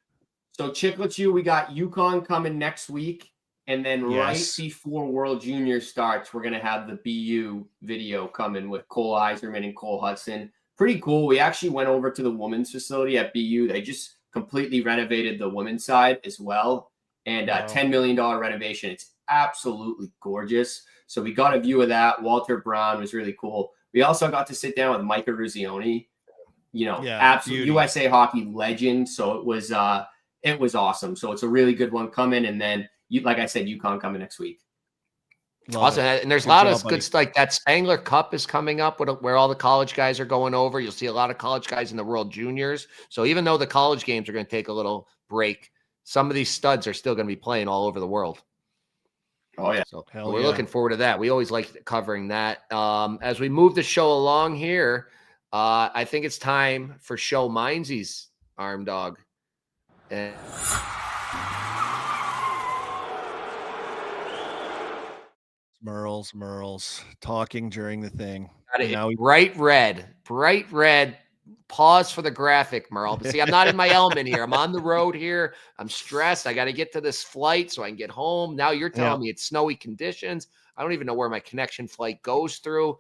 So Chicklets you, we got UConn coming next week. And then right before World Junior starts, we're going to have the BU video coming with Cole Eiserman and Cole Hudson. Pretty cool. We actually went over to the women's facility at BU. They just completely renovated the women's side as well. And $10 million renovation. It's absolutely gorgeous. So we got a view of that. Walter Brown was really cool. We also got to sit down with Micah Ruzioni, absolute USA hockey legend. So it was awesome. So it's a really good one coming. And then, like I said, UConn coming next week. Awesome. And there's a lot of good stuff. Like that Spangler Cup is coming up where all the college guys are going over. You'll see a lot of college guys in the World Juniors. So even though the college games are going to take a little break, some of these studs are still going to be playing all over the world. Oh, yeah. So we're looking forward to that. We always like covering that. As we move the show along here, I think it's time for show Minzees, Arm Dog. And Merles talking during the thing. Bright red. Pause for the graphic, Merle. But see, I'm not in my element here. I'm on the road here. I'm stressed. I got to get to this flight so I can get home. Now you're telling me it's snowy conditions. I don't even know where my connection flight goes through.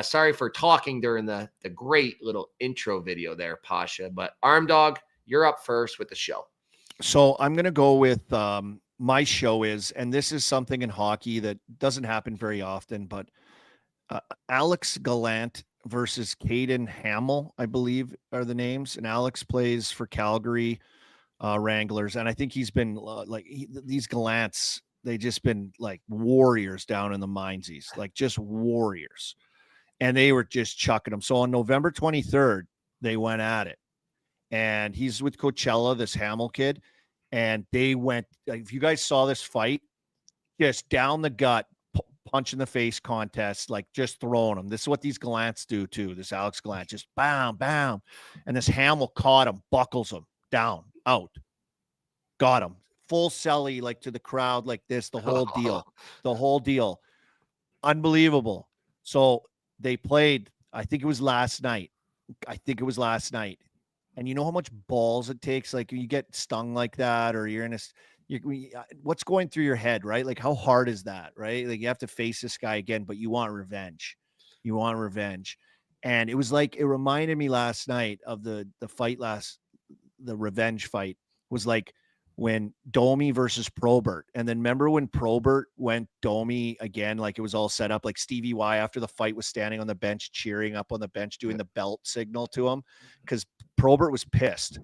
Sorry for talking during the great little intro video there, Pasha. But Arm Dog, you're up first with the show. So I'm going to go with my show is, and this is something in hockey that doesn't happen very often, but Alex Gallant versus Caden Hamill, I believe are the names. And Alex plays for Calgary Wranglers. And I think he's been these Gallants, they just been like warriors down in the Minzees, like just warriors. And they were just chucking them. So on November 23rd, they went at it. And he's with Coachella, this Hamill kid. And they went, if you guys saw this fight, just down the gut, punch in the face contest, like just throwing them. This is what these Gallants do too. This Alex Gallant, just bam. And this Hamill caught him, buckles him down, out. Got him. Full celly, like to the crowd, like this, the whole deal. Unbelievable. So they played, I think it was last night. And you know how much balls it takes? Like you get stung like that, or you're in what's going through your head, right? Like how hard is that, right? Like you have to face this guy again, but you want revenge. And it was like, it reminded me last night of the revenge fight was like when Domi versus Probert. And then remember when Probert went Domi again, like it was all set up, like Stevie Y after the fight was standing on the bench, cheering up on the bench, doing the belt signal to him because Probert was pissed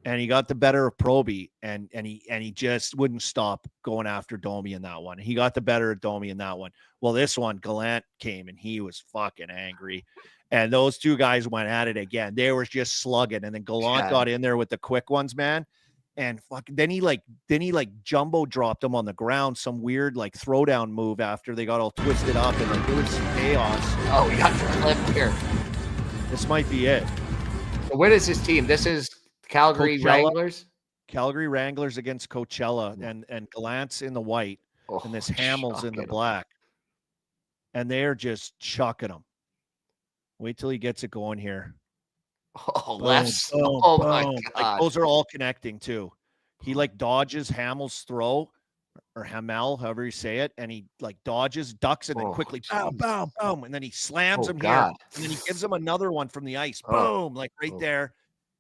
and he got the better of Proby and he just wouldn't stop going after Domi in that one. He got the better of Domi in that one. Well, this one, Gallant came and he was fucking angry. And those two guys went at it again. They were just slugging. And then Gallant got in there with the quick ones, man. And then he jumbo dropped him on the ground, some weird like throwdown move after they got all twisted up and like it was some chaos. Oh, we got the clip here. This might be it. So what is this team? This is Calgary Wranglers? Calgary Wranglers against Coachella and Gallant's in the white and this Hamill's in the black. And they're just chucking them. Wait till he gets it going here. Oh, boom, lefts. Boom, oh boom. my God. Like, those are all connecting too. He like dodges Hamill's throw or Hamel, however you say it. And he like dodges, ducks, and then quickly boom. And then he slams him here. And then he gives him another one from the ice. Boom, like right there.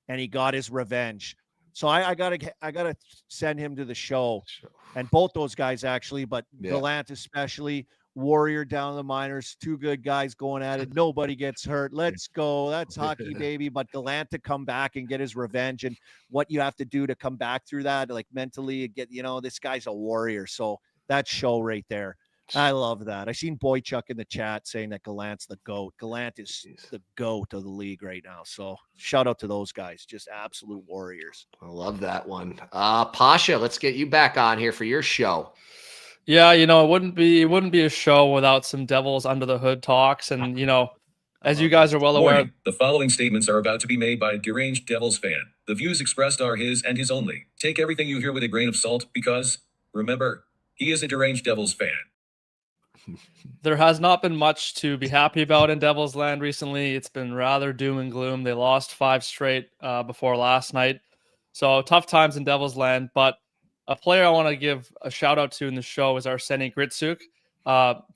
And he got his revenge. So I gotta send him to the show, and both those guys actually, but Gallant especially. Warrior down the minors, 2 good guys going at it. Nobody gets hurt. Let's go. That's hockey, baby. But Gallant to come back and get his revenge, and what you have to do to come back through that, like mentally, and get, this guy's a warrior. So that show right there, I love that. I seen Boychuk in the chat saying that Gallant's the GOAT. Gallant is the GOAT of the league right now. So shout out to those guys, just absolute warriors. I love that one. Pasha, let's get you back on here for your show. Yeah, it wouldn't be a show without some Devils under the hood talks. And, as you guys are well aware, the following statements are about to be made by a deranged Devils fan. The views expressed are his and his only. Take everything you hear with a grain of salt because, remember, he is a deranged Devils fan. There has not been much to be happy about in Devils land recently. It's been rather doom and gloom. They lost 5 straight before last night. So tough times in Devils land, but a player I want to give a shout out to in the show is our Sennecke Gritsyuk.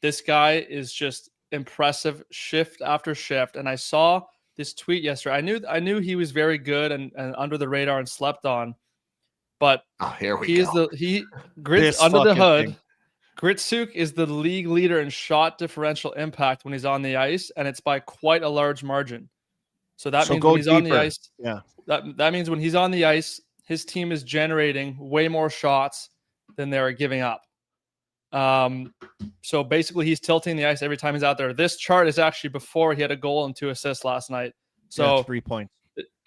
This guy is just impressive shift after shift. And I saw this tweet yesterday. I knew he was very good and under the radar and slept on. But here we go. Under the hood. Gritsyuk is the league leader in shot differential impact when he's on the ice, and it's by quite a large margin. So that means when he's on the ice, that means when he's on the ice, his team is generating way more shots than they're giving up. So basically, he's tilting the ice every time he's out there. This chart is actually before he had a goal and 2 assists last night. So 3 points.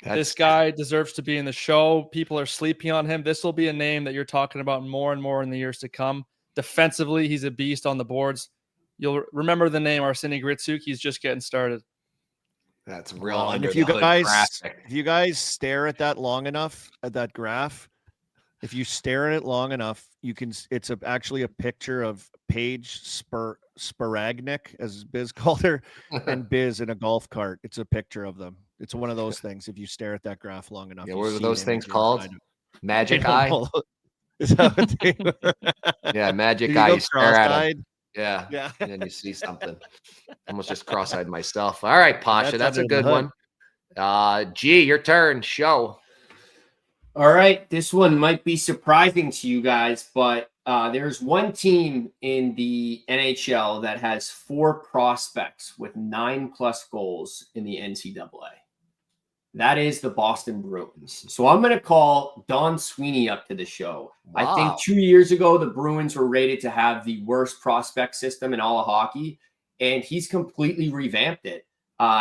This guy deserves to be in the show. People are sleeping on him. This will be a name that you're talking about more and more in the years to come. Defensively, he's a beast on the boards. You'll remember the name Arseniy Gritsyuk. He's just getting started. That's real. And if you guys stare at that long enough, at that graph, if you stare at it long enough, you can. It's actually a picture of Paige Sparagnik, as Biz called her, and Biz in a golf cart. It's a picture of them. It's one of those things. If you stare at that graph long enough, what were those things called? Magic eye. Is that what they were? Yeah, magic eye. You stare at it. Yeah. And then you see something. Almost just cross-eyed myself. All right, Pasha, that's a good one. G, your turn. Show. All right, this one might be surprising to you guys, but there's one team in the NHL that has 4 prospects with 9+ goals in the NCAA. That is the Boston Bruins. So I'm going to call Don Sweeney up to the show. Wow. I think 2 years ago, the Bruins were rated to have the worst prospect system in all of hockey, and he's completely revamped it.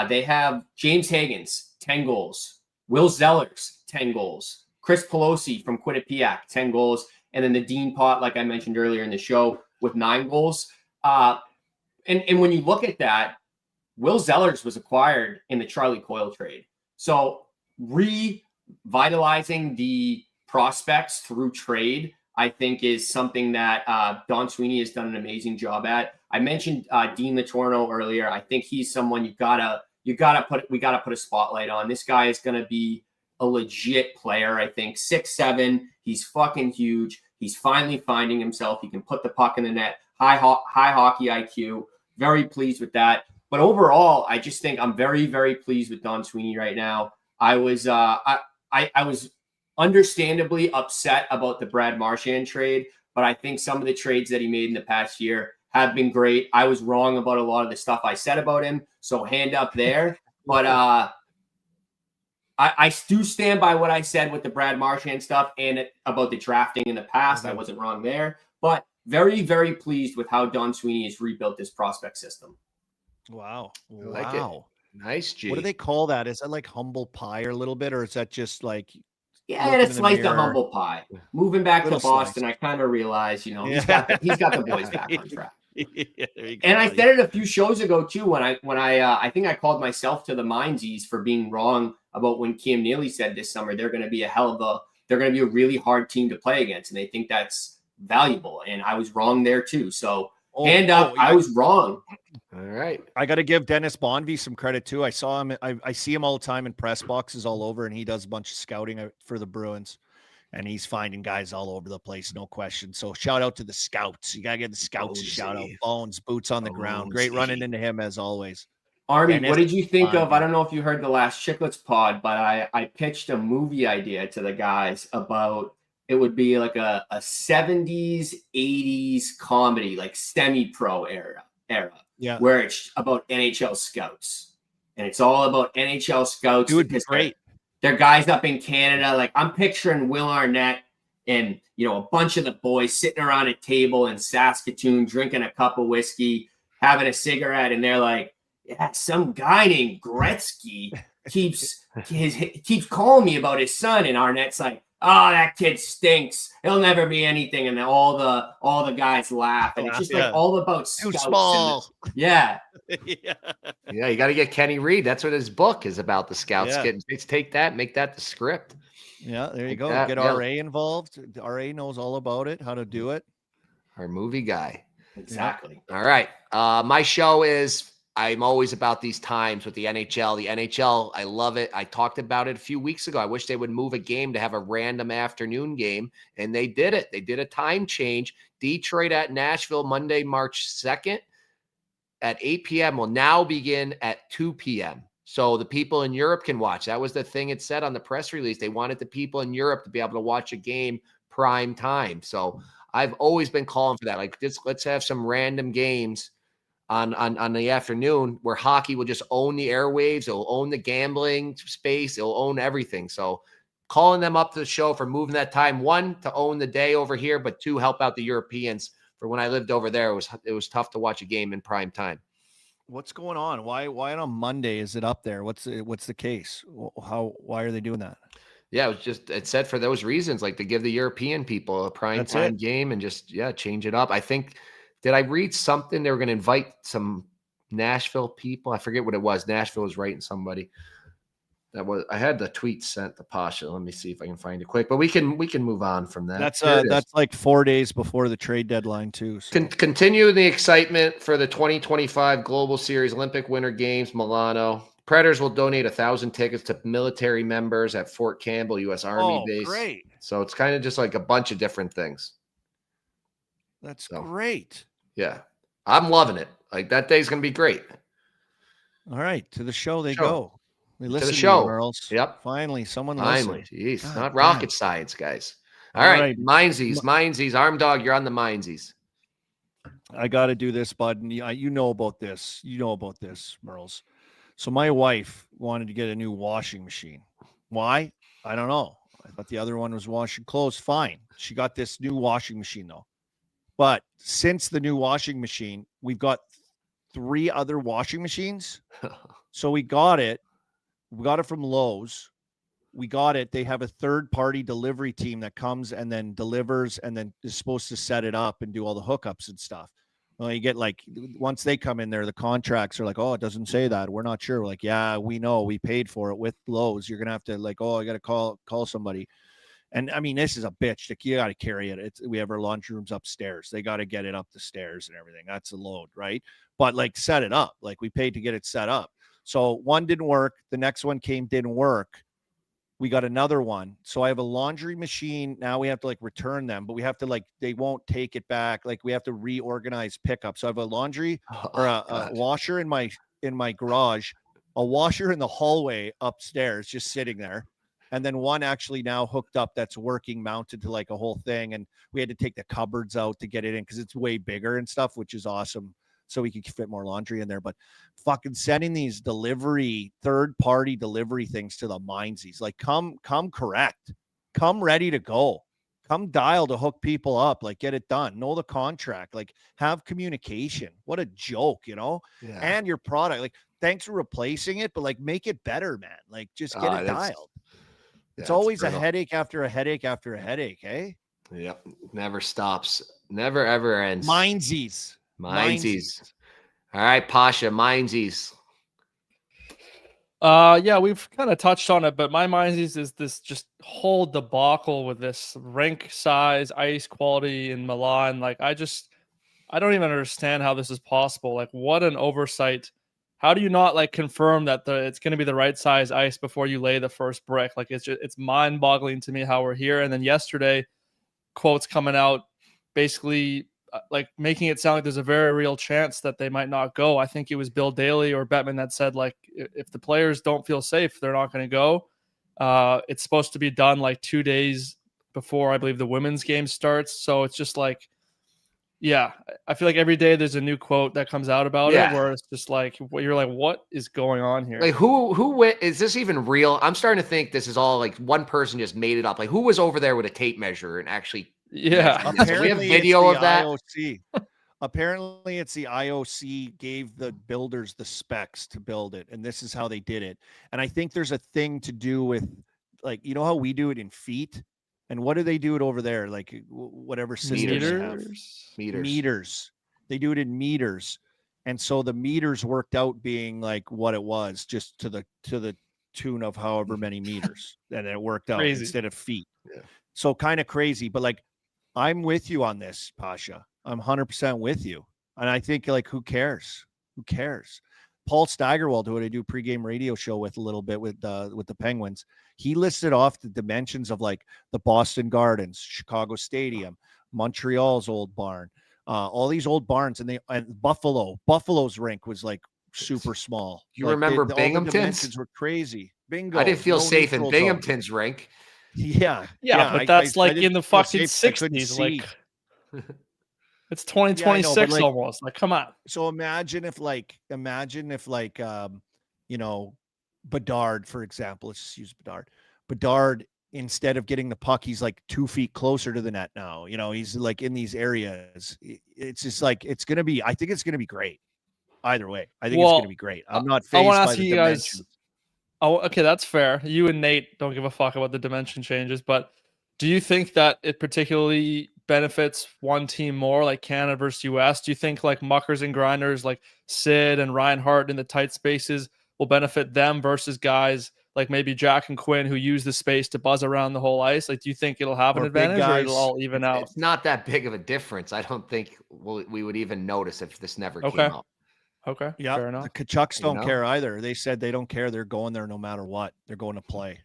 They have James Higgins, 10 goals. Will Zellers, 10 goals. Chris Pelosi from Quinnipiac, 10 goals. And then the Dean Pott, like I mentioned earlier in the show, with 9 goals. And when you look at that, Will Zellers was acquired in the Charlie Coyle trade. So revitalizing the prospects through trade, I think, is something that Don Sweeney has done an amazing job at. I mentioned Dean Latorno earlier. I think he's someone we gotta put a spotlight on. This guy is going to be a legit player. I think 6'7". He's fucking huge. He's finally finding himself. He can put the puck in the net. High hockey IQ. Very pleased with that. But overall, I just think I'm very, very pleased with Don Sweeney right now. I was understandably upset about the Brad Marchand trade, but I think some of the trades that he made in the past year have been great. I was wrong about a lot of the stuff I said about him, so hand up there. But I do stand by what I said with the Brad Marchand stuff and about the drafting in the past. I wasn't wrong there, but very, very pleased with how Don Sweeney has rebuilt this prospect system. Wow. Like it. Nice, G. What do they call that? Is that like humble pie or a little bit, or is that just like... Yeah, it's like the humble pie. Moving back to Boston, I kind of realized, he's got the boys back on track. And I said it a few shows ago too, when I think I called myself to the Minzees for being wrong about when Cam Neely said this summer they're going to be a really hard team to play against, and they think that's valuable. And I was wrong there too. So I was wrong. All right. I got to give Dennis Bonvie some credit too. I saw him. I see him all the time in press boxes all over, and he does a bunch of scouting for the Bruins, and he's finding guys all over the place, no question. So shout out to the scouts. You got to give the scouts a shout out. Bones, boots on the ground. Great running into him as always. Army, what did you think of? I don't know if you heard the last Chicklets pod, but I pitched a movie idea to the guys about it would be like a 70s, 80s comedy, like semi-pro era, where it's about NHL scouts. And it's all about NHL scouts. It would be great. They're guys up in Canada. Like I'm picturing Will Arnett and, a bunch of the boys sitting around a table in Saskatoon, drinking a cup of whiskey, having a cigarette. And they're like, yeah, some guy named Gretzky keeps calling me about his son. And Arnett's like, oh, that kid stinks. He'll never be anything. And then all the guys laugh. And it's just like all about Too scouts. small. Yeah. Yeah, you got to get Kenny Reed. That's what his book is about, the scouts. Yeah. Take that, make that the script. Yeah, there you Like go. that, Get yeah. RA involved. RA knows all about it, how to do it. Our movie guy. Exactly. All right. My show is, I'm always about these times with the NHL. The NHL, I love it. I talked about it a few weeks ago. I wish they would move a game to have a random afternoon game, and they did it. They did a time change. Detroit at Nashville, Monday, March 2nd at 8 p.m. will now begin at 2 p.m. So the people in Europe can watch. That was the thing it said on the press release. They wanted the people in Europe to be able to watch a game prime time. So I've always been calling for that. Like, let's have some random games on the afternoon where hockey will just own the airwaves. It'll own the gambling space. It'll own everything. So calling them up to the show for moving that time, one, to own the day over here, but two, help out the Europeans. For when I lived over there, it was tough to watch a game in prime time. What's going on? Why on Monday is it up there? What's the case? Why are they doing that? Yeah, it said for those reasons, like to give the European people a prime time game and just change it up. I think, did I read something? They were going to invite some Nashville people. I forget what it was. Nashville was writing somebody. I had the tweet sent to Pasha. Let me see if I can find it quick. But we can move on from that. That's like 4 days before the trade deadline too. So. Continue the excitement for the 2025 Global Series Olympic Winter Games, Milano. Predators will donate 1,000 tickets to military members at Fort Campbell U.S. Army base. Great! So it's kind of just like a bunch of different things. That's great. Yeah, I'm loving it. Like that day's gonna be great. All right, to the show they go. We listen to the show. You, Merles. Yep. Finally, someone Finally. listened. Jeez, God, not rocket science, guys. All right. Minzees. Arm Dog, you're on the Minzees. I got to do this, bud. And you know about this. You know about this, Merles. So my wife wanted to get a new washing machine. Why? I don't know. I thought the other one was washing clothes. Fine. She got this new washing machine, though. But since the new washing machine, we've got 3 other washing machines. So we got it. We got it from Lowe's. We got it. They have a third-party delivery team that comes and then delivers and then is supposed to set it up and do all the hookups and stuff. Well, you get like, once they come in there, the contracts are like, oh, it doesn't say that. We're not sure. We're like, yeah, we know. We paid for it with Lowe's. You're going to have to like, oh, I got to call somebody. And I mean, this is a bitch. Like, you got to carry it. We have our laundry rooms upstairs. They got to get it up the stairs and everything. That's a load, right? But like, set it up. Like, we paid to get it set up. So one didn't work. The next one didn't work. We got another one. So I have a laundry machine. Now we have to like return them, but we have to like, they won't take it back. Like, we have to reorganize pickup. So I have a laundry or a washer in my garage, a washer in the hallway upstairs, just sitting there. And then one actually now hooked up that's working, mounted to like a whole thing. And we had to take the cupboards out to get it in because it's way bigger and stuff, which is awesome. So we could fit more laundry in there. But fucking sending these third-party delivery things to the Minzees, like come correct, come ready to go, come dial to hook people up, like get it done, know the contract, like have communication. What a joke, Yeah. And your product, like thanks for replacing it, but like make it better, man. Like just get it dialed. It's always a headache after a headache after a headache, eh? Yep. Never stops. Never, ever ends. Minzees. All right, Pasha, Minzees. Yeah, we've kind of touched on it, but my Minzees is this just whole debacle with this rink size, ice quality in Milan. Like, I don't even understand how this is possible. Like, what an oversight. How do you not like confirm that it's going to be the right size ice before you lay the first brick? Like, it's mind boggling to me how we're here. And then yesterday, quotes coming out, basically like making it sound like there's a very real chance that they might not go. I think it was Bill Daly or Bettman that said, like, if the players don't feel safe, they're not going to go. It's supposed to be done like 2 days before, I believe, the women's game starts. So it's just like, yeah, I feel like every day there's a new quote that comes out about it where it's just like, you're like, what is going on here? Like, who is this even real? I'm starting to think this is all like one person just made it up. Like, who was over there with a tape measure and actually? Apparently we have video of that. IOC. Apparently, it's the IOC gave the builders the specs to build it, and this is how they did it. And I think there's a thing to do with, like, you know how we do it in feet, and what do they do it over there? Like whatever systems have. Meters. They do it in meters, and so the meters worked out being like what it was, just to the tune of however many meters, and it worked out instead of feet. Yeah. So kind of crazy, but like, I'm with you on this, Pasha. I'm 100% with you. And I think, like, who cares? Who cares? Paul Steigerwald, who I do pregame radio show with a little bit with the Penguins, he listed off the dimensions of like the Boston Gardens, Chicago Stadium, Montreal's old barn, all these old barns, and Buffalo's rink was like super small. You like remember all the Binghamton's? dimensions were crazy. Bingo. I didn't feel safe in neutral Binghamton's rink. Yeah, but that's like in the fucking safe. 60s. Like, it's 2026 like, almost. Like, come on. So imagine if you know, Bedard, for example, let's just use Bedard. Bedard, instead of getting the puck, he's like 2 feet closer to the net now. You know, he's like in these areas. It's just like, I think it's going to be great. Either way, I think it's going to be great. I'm not phased by the dimensions. Oh, okay, that's fair. You and Nate don't give a fuck about the dimension changes, but do you think that it particularly benefits one team more, like Canada versus US? Do you think like muckers and grinders like Sid and Reinhart in the tight spaces will benefit them versus guys like maybe Jack and Quinn who use the space to buzz around the whole ice? Like, do you think it'll have an advantage or it'll all even out? It's not that big of a difference. I don't think we would even notice if this never came up. Okay. Yeah. Fair enough. The Kachucks don't care either. They said they don't care. They're going there no matter what. They're going to play.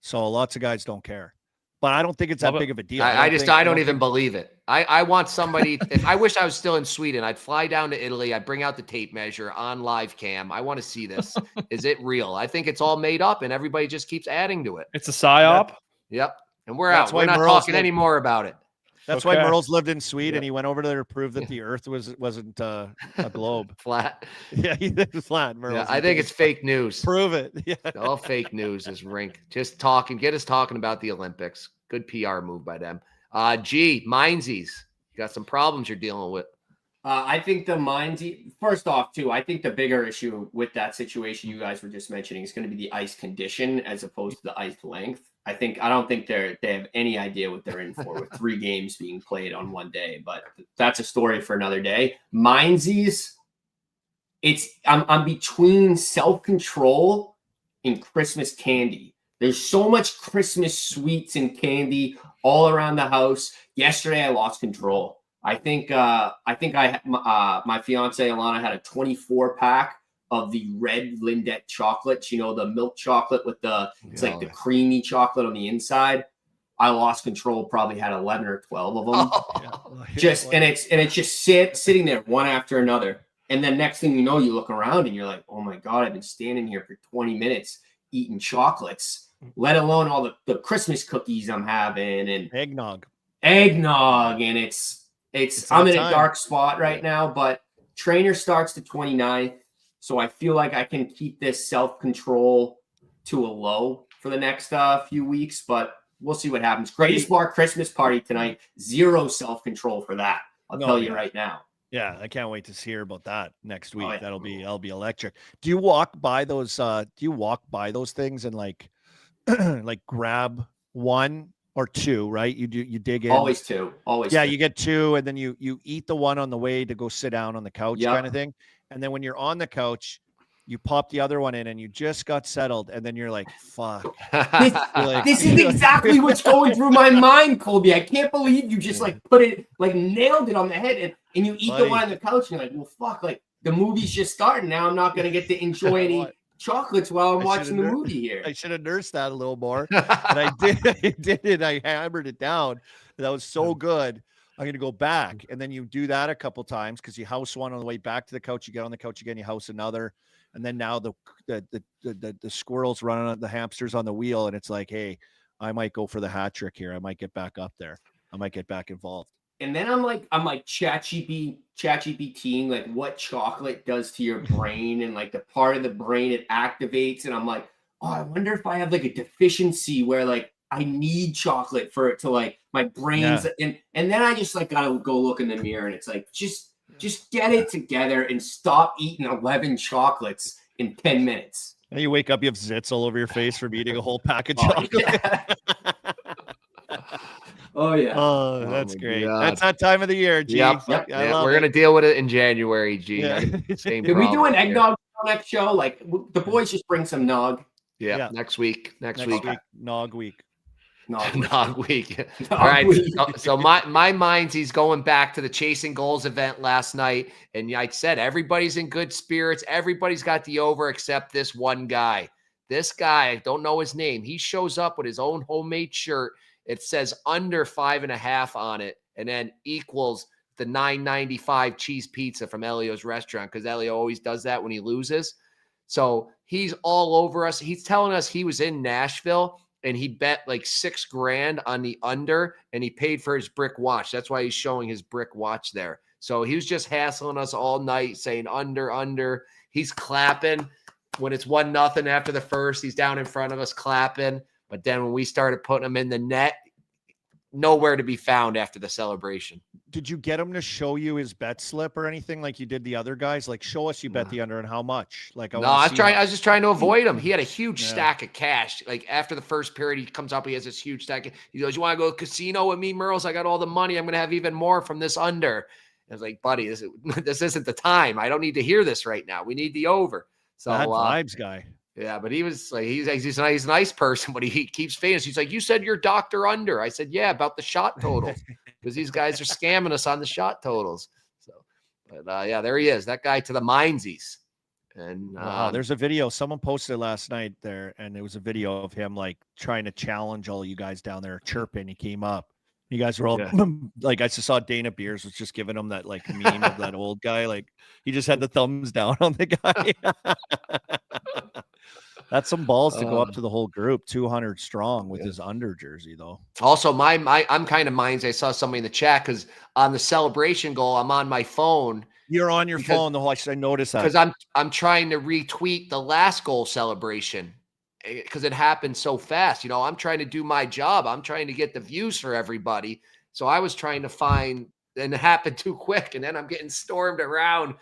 So lots of guys don't care. But I don't think it's that big of a deal. I don't even believe it. I want somebody. If I wish I was still in Sweden, I'd fly down to Italy. I'd bring out the tape measure on live cam. I want to see this. Is it real? I think it's all made up, and everybody just keeps adding to it. It's a psyop. Yep. And we're out. We're not talking anymore about it. That's why Merles lived in Sweden. He went over there to prove that the Earth wasn't a globe. Flat. Yeah, he was flat. Merles. Yeah, I think it's fake news. Prove it. Yeah. All fake news is rink. Just talking. Get us talking about the Olympics. Good PR move by them. Minzees. You got some problems you're dealing with. I think the Minzees, first off, too, I think the bigger issue with that situation you guys were just mentioning is going to be the ice condition as opposed to the ice length. I don't think they have any idea what they're in for with 3 games being played on one day, but that's a story for another day. Minzees, I'm between self-control and Christmas candy. There's so much Christmas sweets and candy all around the house. Yesterday, I lost control. I think my fiance Alana had a 24-pack of the red Lindt chocolates, the milk chocolate with it's like the creamy chocolate on the inside. I lost control, probably had 11 or 12 of them. It's just sitting there one after another. And then next thing you know, you look around and you're like, oh my God, I've been standing here for 20 minutes eating chocolates, let alone all the Christmas cookies I'm having and eggnog. And it's I'm in a dark spot right now, but trainer starts the 29th. So I feel like I can keep this self-control to a low for the next few weeks, but we'll see what happens. Greatest Bar Christmas party tonight. 0 self-control for that. I'll tell you right now. Yeah, I can't wait to hear about that next week. That'll be electric. Do you walk by those things and like like grab 1 or 2, right? You dig in. Always 2. Always. Yeah, 2. you get 2 and then you eat the one on the way to go sit down on the couch kind of thing. And then when you're on the couch, you pop the other one in and you just got settled. And then you're like, fuck. This is exactly what's going through my mind, Colby. I can't believe you just nailed it on the head and you eat the one on the couch and you're like, well, fuck, like the movie's just starting. Now I'm not going to get to enjoy any chocolates while I'm watching the movie here. I should have nursed that a little more. And I did. I hammered it down. That was so good. I'm going to go back. And then you do that a couple times because you house one on the way back to the couch. You get on the couch again, you house another. And then now the squirrels running, the hamsters on the wheel. And it's like, hey, I might go for the hat trick here. I might get back up there. I might get back involved. And then I'm like ChatGPTing like what chocolate does to your brain and like the part of the brain it activates. And I'm like, oh, I wonder if I have like a deficiency where like I need chocolate for it to like my brain's and then I just like gotta go look in the mirror and it's like just get it together and stop eating 11 chocolates in 10 minutes. And you wake up, you have zits all over your face from eating a whole pack of chocolate. Yeah. Oh yeah. Oh, that's great. God. That's that time of the year, G. Yep. We're gonna deal with it in January, G. Yeah. Same Can we do an eggnog next show? Like the boys just bring some nog. Yeah. Next week. Next week. Nog week. Nog week. All right. So my mind's he's going back to the Chasing Goals event last night. And I said, everybody's in good spirits. Everybody's got the over except this one guy. This guy, I don't know his name. He shows up with his own homemade shirt. It says under 5.5 on it. And then equals the $9.95 cheese pizza from Elio's restaurant. Because Elio always does that when he loses. So he's all over us. He's telling us he was in Nashville and he bet like $6,000 on the under and he paid for his brick watch. That's why he's showing his brick watch there. So he was just hassling us all night saying under. He's clapping when it's 1-0 after the first. He's down in front of us clapping. But then when we started putting him in the net, nowhere to be found after the celebration. Did you get him to show you his bet slip or anything like you did the other guys? Like, show us you bet the under and how much? Like, I was just trying to avoid him. He had a huge stack of cash. Like after the first period, he comes up, he has this huge stack. He goes, "You want to go to the casino with me, Merles? I got all the money. I'm going to have even more from this under." I was like, "Buddy, this isn't the time. I don't need to hear this right now. We need the over." So that vibes guy. Yeah, but he was like, he's a nice person, but he keeps fans. He's like, "You said you're Dr. Under." I said, "Yeah, about the shot totals." Because these guys are scamming us on the shot totals. So, but there he is, that guy to the Minzees. And there's a video someone posted last night there, and it was a video of him like trying to challenge all you guys down there chirping. He came up. You guys were all like, I just saw Dana Beers was just giving him that like meme of that old guy. Like he just had the thumbs down on the guy. That's some balls to go up to the whole group, 200 strong with his under jersey, though. Also, I'm kind of minds. I saw somebody in the chat because on the celebration goal, I'm on my phone. You're on your phone the whole. I noticed that because I'm trying to retweet the last goal celebration because it happened so fast. You know, I'm trying to do my job. I'm trying to get the views for everybody. So I was trying to find, and it happened too quick, and then I'm getting stormed around.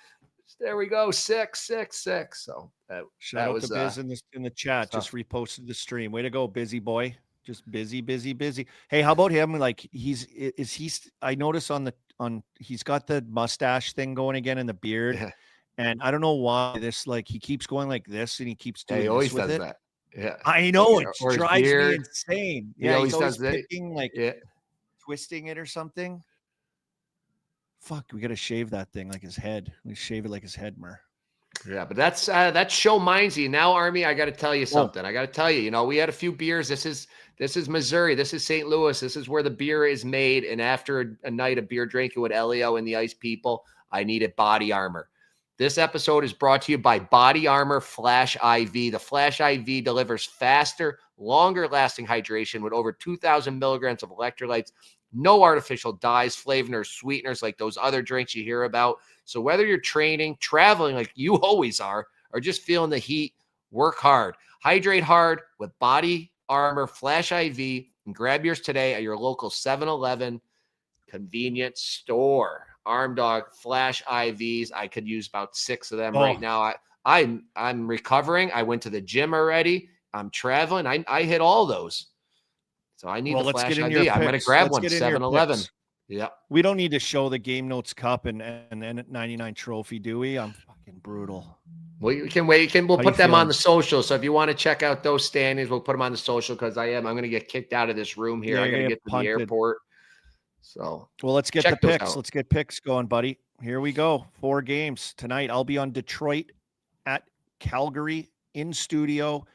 There we go, 6-6-6. So shout out to Biz in the chat. Just reposted the stream. Way to go, busy boy. Just busy. Hey, how about him? Like I noticed he's got the mustache thing going again and the beard, and I don't know why he keeps going like this and he keeps doing. He always does it. that. Yeah, I know it drives me insane. Yeah, he always does picking, twisting it or something. Fuck, we got to shave that thing like his head. We shave it like his head, Mer. Yeah, but that's show Mindsy. Now, Army, I got to tell you something. I got to tell you, we had a few beers. This is Missouri. This is St. Louis. This is where the beer is made. And after a night of beer drinking with Elio and the Ice People, I needed Body Armor. This episode is brought to you by Body Armor Flash IV. The Flash IV delivers faster, longer-lasting hydration with over 2,000 milligrams of electrolytes. No artificial dyes, flavorings, sweeteners like those other drinks you hear about. So whether you're training, traveling like you always are, or just feeling the heat, work hard. Hydrate hard with Body Armor Flash IV and grab yours today at your local 7-Eleven convenience store. Arm Dog Flash IVs. I could use about 6 of them right now. I'm recovering. I went to the gym already. I'm traveling. I hit all those. So I need the Flash ID. I'm going to grab one, 7-Eleven. Yeah. We don't need to show the Game Notes Cup and N99 trophy, do we? I'm fucking brutal. Well, you can wait. We'll put them on the social. So if you want to check out those standings, we'll put them on the social because I'm going to get kicked out of this room here. I got to get to the airport. So, well, let's get the picks. Let's get picks going, buddy. Here we go. 4 games tonight. I'll be on Detroit at Calgary in studio.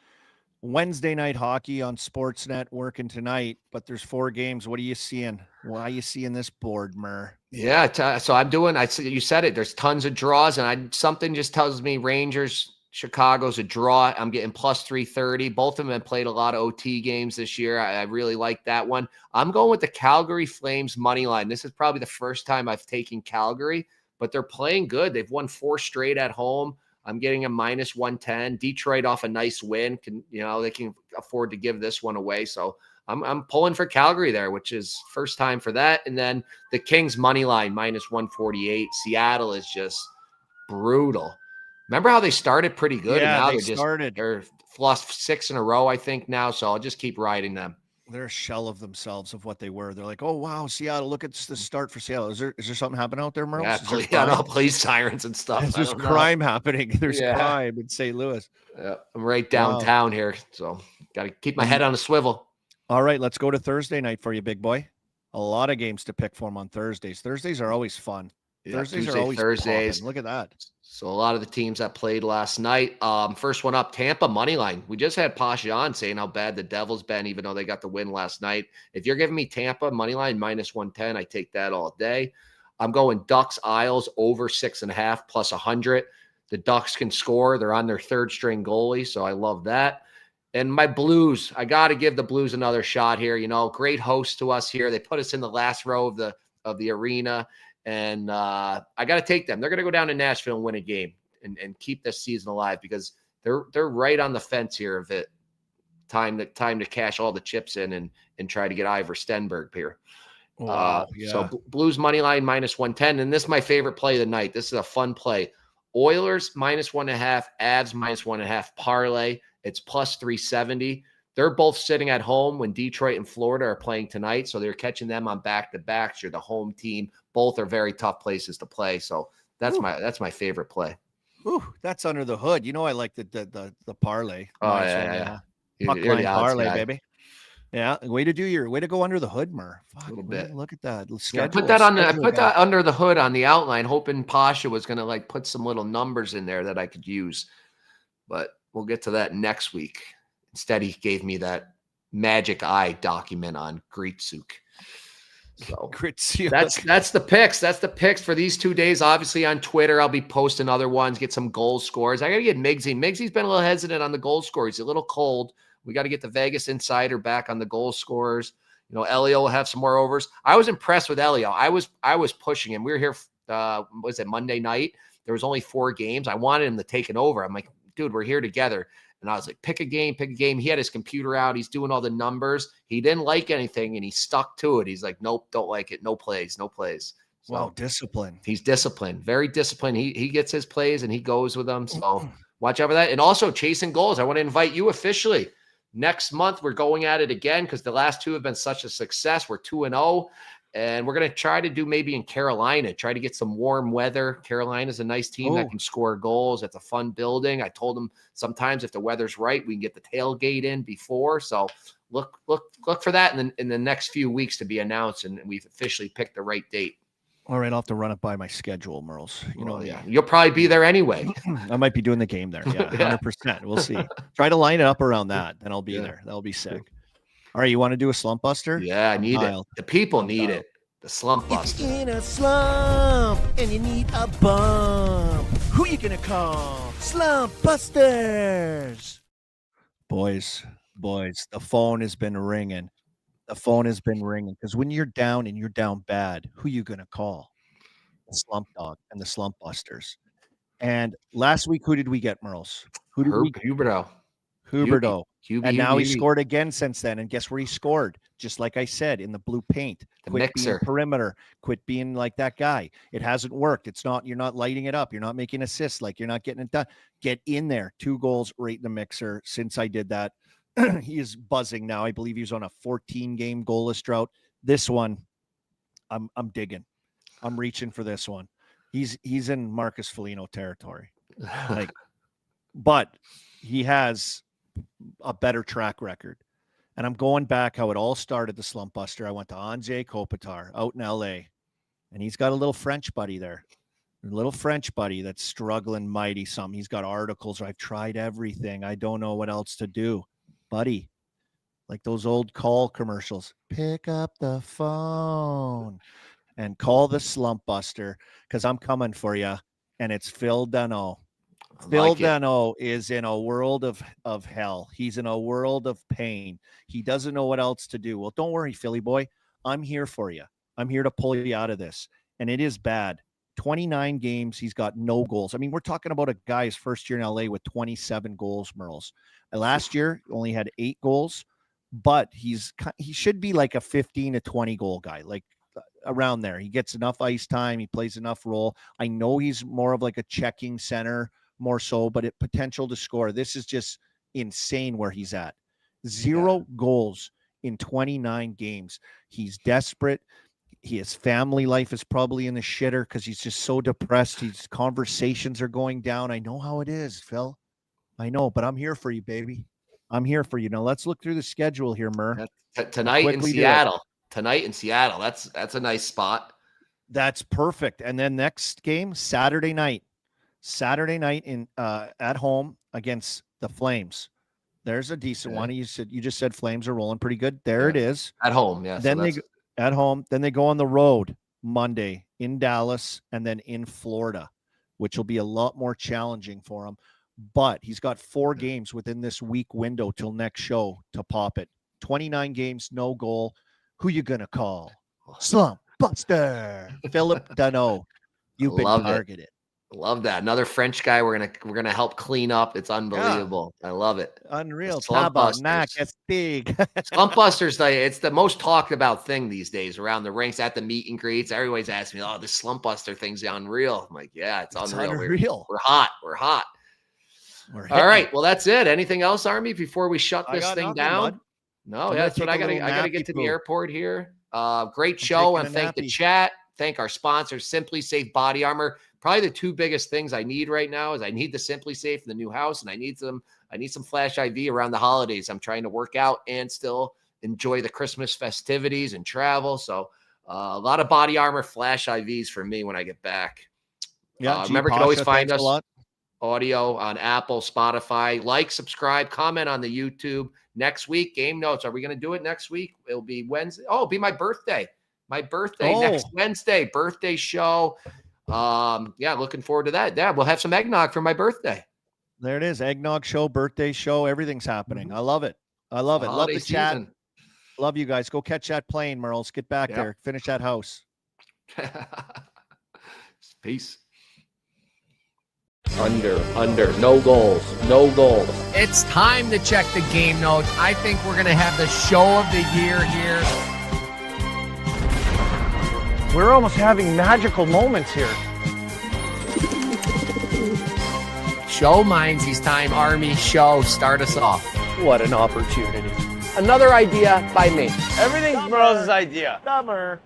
Wednesday night hockey on Sportsnet working tonight, but there's 4 games. What are you seeing? Why are you seeing this board, Mer? Yeah, so I'm doing. You said it. There's tons of draws, and something just tells me Rangers, Chicago's a draw. I'm getting plus 330. Both of them have played a lot of OT games this year. I really like that one. I'm going with the Calgary Flames money line. This is probably the first time I've taken Calgary, but they're playing good. They've won 4 straight at home. I'm getting a minus 110. Detroit off a nice win. They can afford to give this one away. So I'm pulling for Calgary there, which is first time for that. And then the Kings money line minus 148. Seattle is just brutal. Remember how they started pretty good? Yeah, and now they're lost 6 in a row, I think now. So I'll just keep riding them. They're a shell of themselves of what they were. They're like, oh wow, Seattle! Look at the start for Seattle. Is there something happening out there, Merles? Yeah, police sirens and stuff. There's crime happening. There's crime in St. Louis. Yeah, I'm right downtown here, so got to keep my head on a swivel. All right, let's go to Thursday night for you, big boy. A lot of games to pick from on Thursdays. Thursdays are always fun. Yeah, Thursdays are always Thursdays. Popping. Look at that. So a lot of the teams that played last night. First one up, Tampa money line. We just had Pasha on saying how bad the Devils been, even though they got the win last night. If you're giving me Tampa money line minus 110, I take that all day. I'm going Ducks Isles over 6.5 plus 100. The Ducks can score. They're on their 3rd string goalie, so I love that. And my Blues, I got to give the Blues another shot here. Great host to us here. They put us in the last row of the arena. And I got to take them. They're going to go down to Nashville and win a game and keep this season alive because they're right on the fence here of it. Time to cash all the chips in and try to get Ivor Stenberg here. Wow, So Blues money line minus 110. And this is my favorite play of the night. This is a fun play. Oilers minus 1.5, Avs minus 1.5 parlay. It's plus 370. They're both sitting at home when Detroit and Florida are playing tonight. So they're catching them on back-to-backs. You're the home team. Both are very tough places to play. So that's my favorite play. Ooh, that's under the hood. I like the parlay. Oh, yeah. Puck You're line the odds parlay, guy. baby. Yeah, way to go under the hood, Mer. Fuck, A little bit. Look at that. I put that under the hood on the outline, hoping Pasha was going to put some little numbers in there that I could use. But we'll get to that next week. Instead, he gave me that magic eye document on Gritsyuk. So Gritsyuk. That's the picks. That's the picks for these 2 days. Obviously on Twitter, I'll be posting other ones, get some goal scores. I got to get Minzees. Mingsy's been a little hesitant on the goal score. He's a little cold. We got to get the Vegas Insider back on the goal scores. Elio will have some more overs. I was impressed with Elio. I was pushing him. We were here, was it Monday night? There was only 4 games. I wanted him to take it over. I'm like, dude, we're here together. And I was like, pick a game. He had his computer out. He's doing all the numbers. He didn't like anything, and he stuck to it. He's like, nope, don't like it. No plays. So, wow, discipline. He's disciplined, very disciplined. He gets his plays, and he goes with them. So watch out for that. And also chasing goals. I want to invite you officially. Next month, we're going at it again because the last 2 have been such a success. We're 2-0. And we're going to try to do maybe in Carolina, try to get some warm weather. Carolina's a nice team that can score goals. It's a fun building. I told them sometimes if the weather's right, we can get the tailgate in before. So look for that in the next few weeks to be announced, and we've officially picked the right date. All right, I'll have to run it by my schedule, Merles. You'll probably be there anyway. I might be doing the game there. Yeah, 100%. We'll see. Try to line it up around that, then I'll be there. That'll be sick. All right, you want to do a slump buster? Yeah, I need it. The people need it. The slump buster. In a slump and you need a bump. Who you gonna call? Slump busters. Boys, the phone has been ringing. Because when you're down and you're down bad, who you gonna call? The Slump Dog and the Slump Busters. And last week, who did we get, Merles? Who did we get? Huberto. And now he scored again since then. And guess where he scored? Just like I said, in the blue paint. Quit being perimeter. Quit being like that guy. It hasn't worked. You're not lighting it up. You're not making assists. You're not getting it done. Get in there. 2 goals right in the mixer. Since I did that, he is buzzing now. I believe he was on a 14-game goalless drought. This one, I'm digging. I'm reaching for this one. He's in Marcus Foligno territory. But he has a better track record. And I'm going back how it all started, the Slump Buster. I went to Anze Kopitar out in LA, and he's got a little French buddy there. A little French buddy that's struggling mighty some. He's got articles. I've tried everything. I don't know what else to do. buddy, like those old call commercials. Pick up the phone and call the Slump Buster because I'm coming for you. And it's Phil Dano. Phil Dano is in a world of hell. He's in a world of pain. He doesn't know what else to do. Well, don't worry, Philly boy. I'm here for you. I'm here to pull you out of this. And it is bad. 29 games. He's got no goals. I mean, we're talking about a guy his first year in LA with 27 goals, Merles. Last year, only had 8 goals, but he should be like a 15 to 20 goal guy, like around there. He gets enough ice time. He plays enough role. I know he's more of like a checking center, more so, but potential to score. This is just insane where he's at. 0 goals in 29 games. He's desperate. His family life is probably in the shitter because he's just so depressed. His conversations are going down. I know how it is, Phil. I know, but I'm here for you, baby. I'm here for you. Now let's look through the schedule here, Mer. Tonight in Seattle. Tonight in Seattle. That's a nice spot. That's perfect. And then next game, Saturday night in at home against the Flames. There's a decent one. You just said Flames are rolling pretty good. There it is. At home, yeah. Then at home. Then they go on the road Monday in Dallas and then in Florida, which will be a lot more challenging for him. But he's got 4 games within this week window till next show to pop it. 29 games, no goal. Who you gonna call? Slump Buster. Philip Dano. You've been targeted. Love that. Another French guy we're gonna help clean up. It's unbelievable. I love it. Unreal. Slump Busters. It's big. Slump Busters, it's the most talked about thing these days around the rinks, at the meet and greets. Everybody's asking me, "Oh, this Slump Buster thing's unreal." I'm like, "Yeah, it's unreal. We're hot. We're hot." All right. Well, that's it. Anything else, Army, before we shut this thing down? No, that's what I gotta get to the airport here. Great show, and thank the chat. Thank our sponsors, Simply Safe Body Armor. Probably the 2 biggest things I need right now is I need the Simply Safe in the new house, and I need some Flash IV around the holidays. I'm trying to work out and still enjoy the Christmas festivities and travel. So a lot of body armor, Flash IVs for me when I get back. Yeah, remember, you can always find us audio on Apple, Spotify. Like, subscribe, comment on the YouTube. Next week, game notes. Are we going to do it next week? It'll be Wednesday. Oh, it'll be my birthday. Next Wednesday, birthday show. Looking forward to that. Yeah, we'll have some eggnog for my birthday. There it is. Eggnog show, birthday show. Everything's happening. I love it. Love the chat. Love you guys. Go catch that plane, Merles. Get back there. Finish that house. Peace. Under. No goals. It's time to check the game notes. I think we're going to have the show of the year here. We're almost having magical moments here. Show Minzees time, Army. Show. Start us off. What an opportunity. Another idea by me. Everything's Merles' idea. Summer.